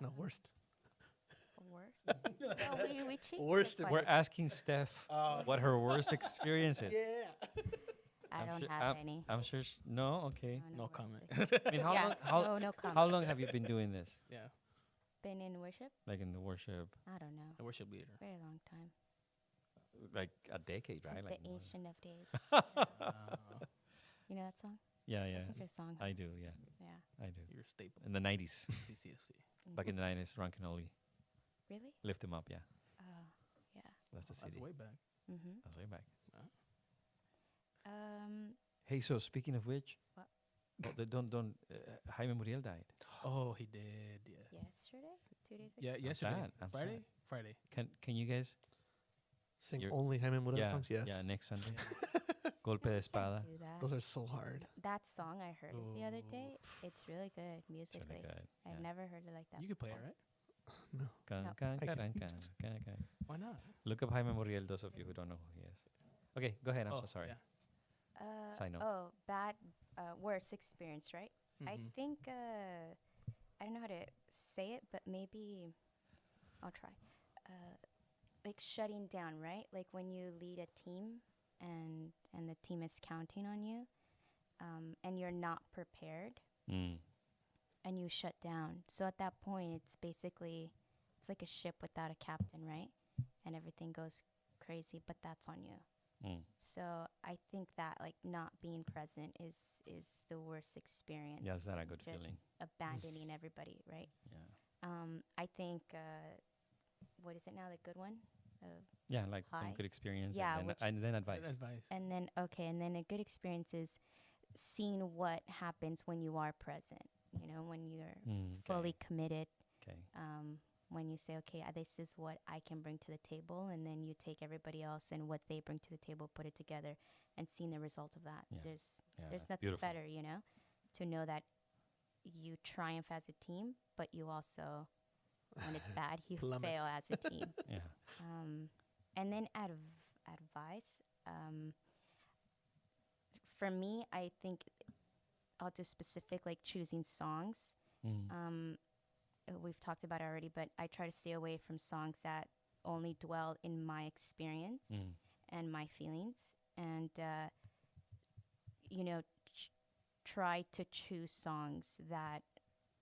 No, worst. Worse. Well, we cheat. Worst this and We're way. asking Steph what her worst experience is. Yeah. I I'm don't sure- have any. I'm sure. No, okay. No worst comment. ex- I mean, how Yeah, long? no comment. How long have you been doing this? Yeah. Been in worship? Like in the worship, I don't know. The worship leader. Very long time. like a decade, right? Since Like the more. ancient of days. Uh, You know that song? Yeah, yeah. That's your song. I do, yeah. Yeah. I do. You're a staple. In the 90s. CCFC. Back in the 90s, Ron Canoli. Really? Lift him up, yeah. Oh, yeah. That's the That's CD. way back. Mm-hmm. That's way back. Um, Hey, so speaking of which, What? don't Jaime Muriel died. Oh, he did. Yeah. yesterday? 2 days ago? Yeah. Yesterday. sad. I'm Friday. sad. Friday. Can you guys? Sing You're- only Jaime Murata Yeah, songs? Yes. yeah. Next Sunday, Golpe de Espada. Do that. Those are so hard. That song I heard it the other day. Oof. It's really good It's really musically. good. I've yeah. never heard it like that. You could play it, before. right? No. Can, No. can, I can, can't. can. Why not? Look up Jaime Muriel, those of you who don't know who he is. Okay, go ahead. I'm so sorry. Yeah. Side note. Oh, bad, worst experience, right? I Mhm. think I don't know how to say it, but maybe I'll try. Like shutting down, right? Like when you lead a team and the team is counting on you, and you're not prepared, Mm. and you shut down. So at that point, it's like a ship without a captain, right? And everything goes crazy, but that's on you. Mm. So I think that like not being present is the worst experience. Yeah, it's not a good Just feeling. abandoning everybody, right? Yeah. I think what is it now? The good one, Yeah, like some High. good experience. Yeah, and, which- then advice. Advice. and then a good experience is seeing what happens when you are present. You know, when you're fully committed. Okay. When you say, okay, this is what I can bring to the table, and then you take everybody else and what they bring to the table, put it together, and seeing the result of that. Yeah. There's Yeah, there's that's nothing beautiful. better, you know, to know that you triumph as a team, but you also, when it's bad, you Plummet. fail as a team. Yeah. And then advice. For me, I think I'll do specific, like choosing songs. Mm. We've talked about it already, but I try to stay away from songs that only dwell in my experience Mm. and my feelings, and you know, try to choose songs that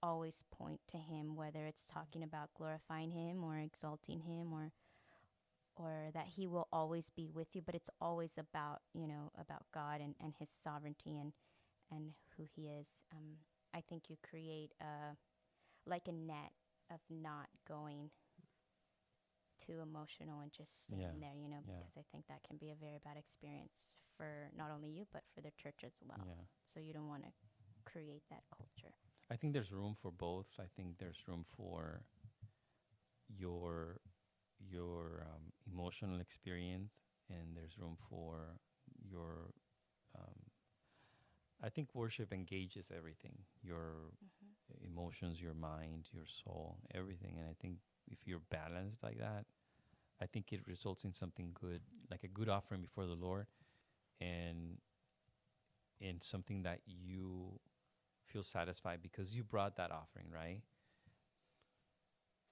always point to him, whether it's talking about glorifying him or exalting him, or that he will always be with you, but it's always about, you know, about God and his sovereignty and who he is. I think you create like a net of not going too emotional and just staying Yeah. there, you know, Yeah. because I think that can be a very bad experience for not only you, but for the church as well. Yeah. So you don't want to create that culture. I think there's room for both. I think there's room for your emotional experience, and there's room for your. I think worship engages everything: your emotions, your mind, your soul, everything. And I think if you're balanced like that, I think it results in something good, like a good offering before the Lord, and in something that you feel satisfied because you brought that offering, right?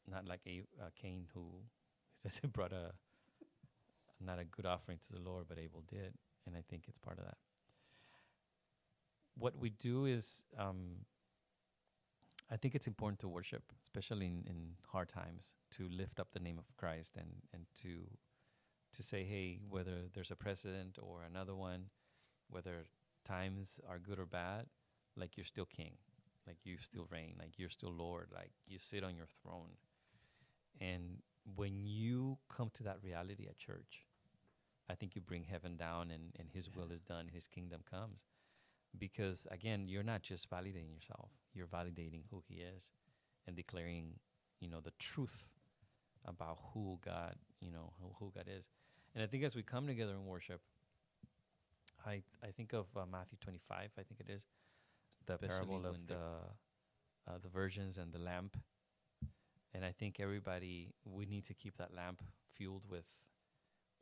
Not like Cain who brought not a good offering to the Lord, but Abel did, and I think it's part of that. What we do is, I think it's important to worship, especially in hard times, to lift up the name of Christ and to say, hey, whether there's a president or another one, whether times are good or bad, like you're still king, like you still reign, like you're still Lord, like you sit on your throne. And when you come to that reality at church, I think you bring heaven down and his will is done, his kingdom comes. Because again, you're not just validating yourself, you're validating who he is and declaring, the truth about who God, who God is. And I think as we come together in worship, I think of Matthew 25, I think it is, the Especially parable of when the virgins and the lamp. And I think we need to keep that lamp fueled with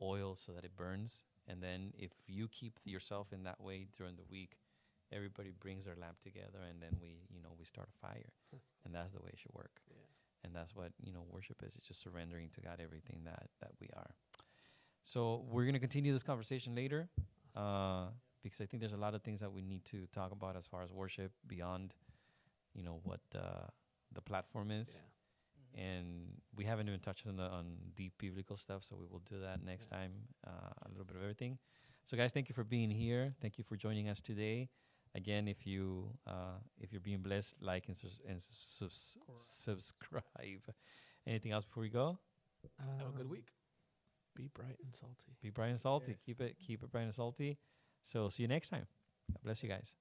oil so that it burns. And then if you keep yourself in that way during the week, everybody brings their lamp together, and then we start a fire. And that's the way it should work. Yeah. And that's what, worship is. It's just surrendering to God everything that we are. So we're going to continue this conversation later, because I think there's a lot of things that we need to talk about as far as worship beyond, what the platform is. Yeah. And we haven't even touched on deep biblical stuff, so we will do that next time, a little bit of everything. So guys, thank you for being here. Thank you for joining us today. Again, if you're being blessed, like and, subscribe. Anything else before we go? Have a good week. Be bright and salty. Be bright and salty. Yes. Keep it bright and salty. So see you next time. God bless you guys.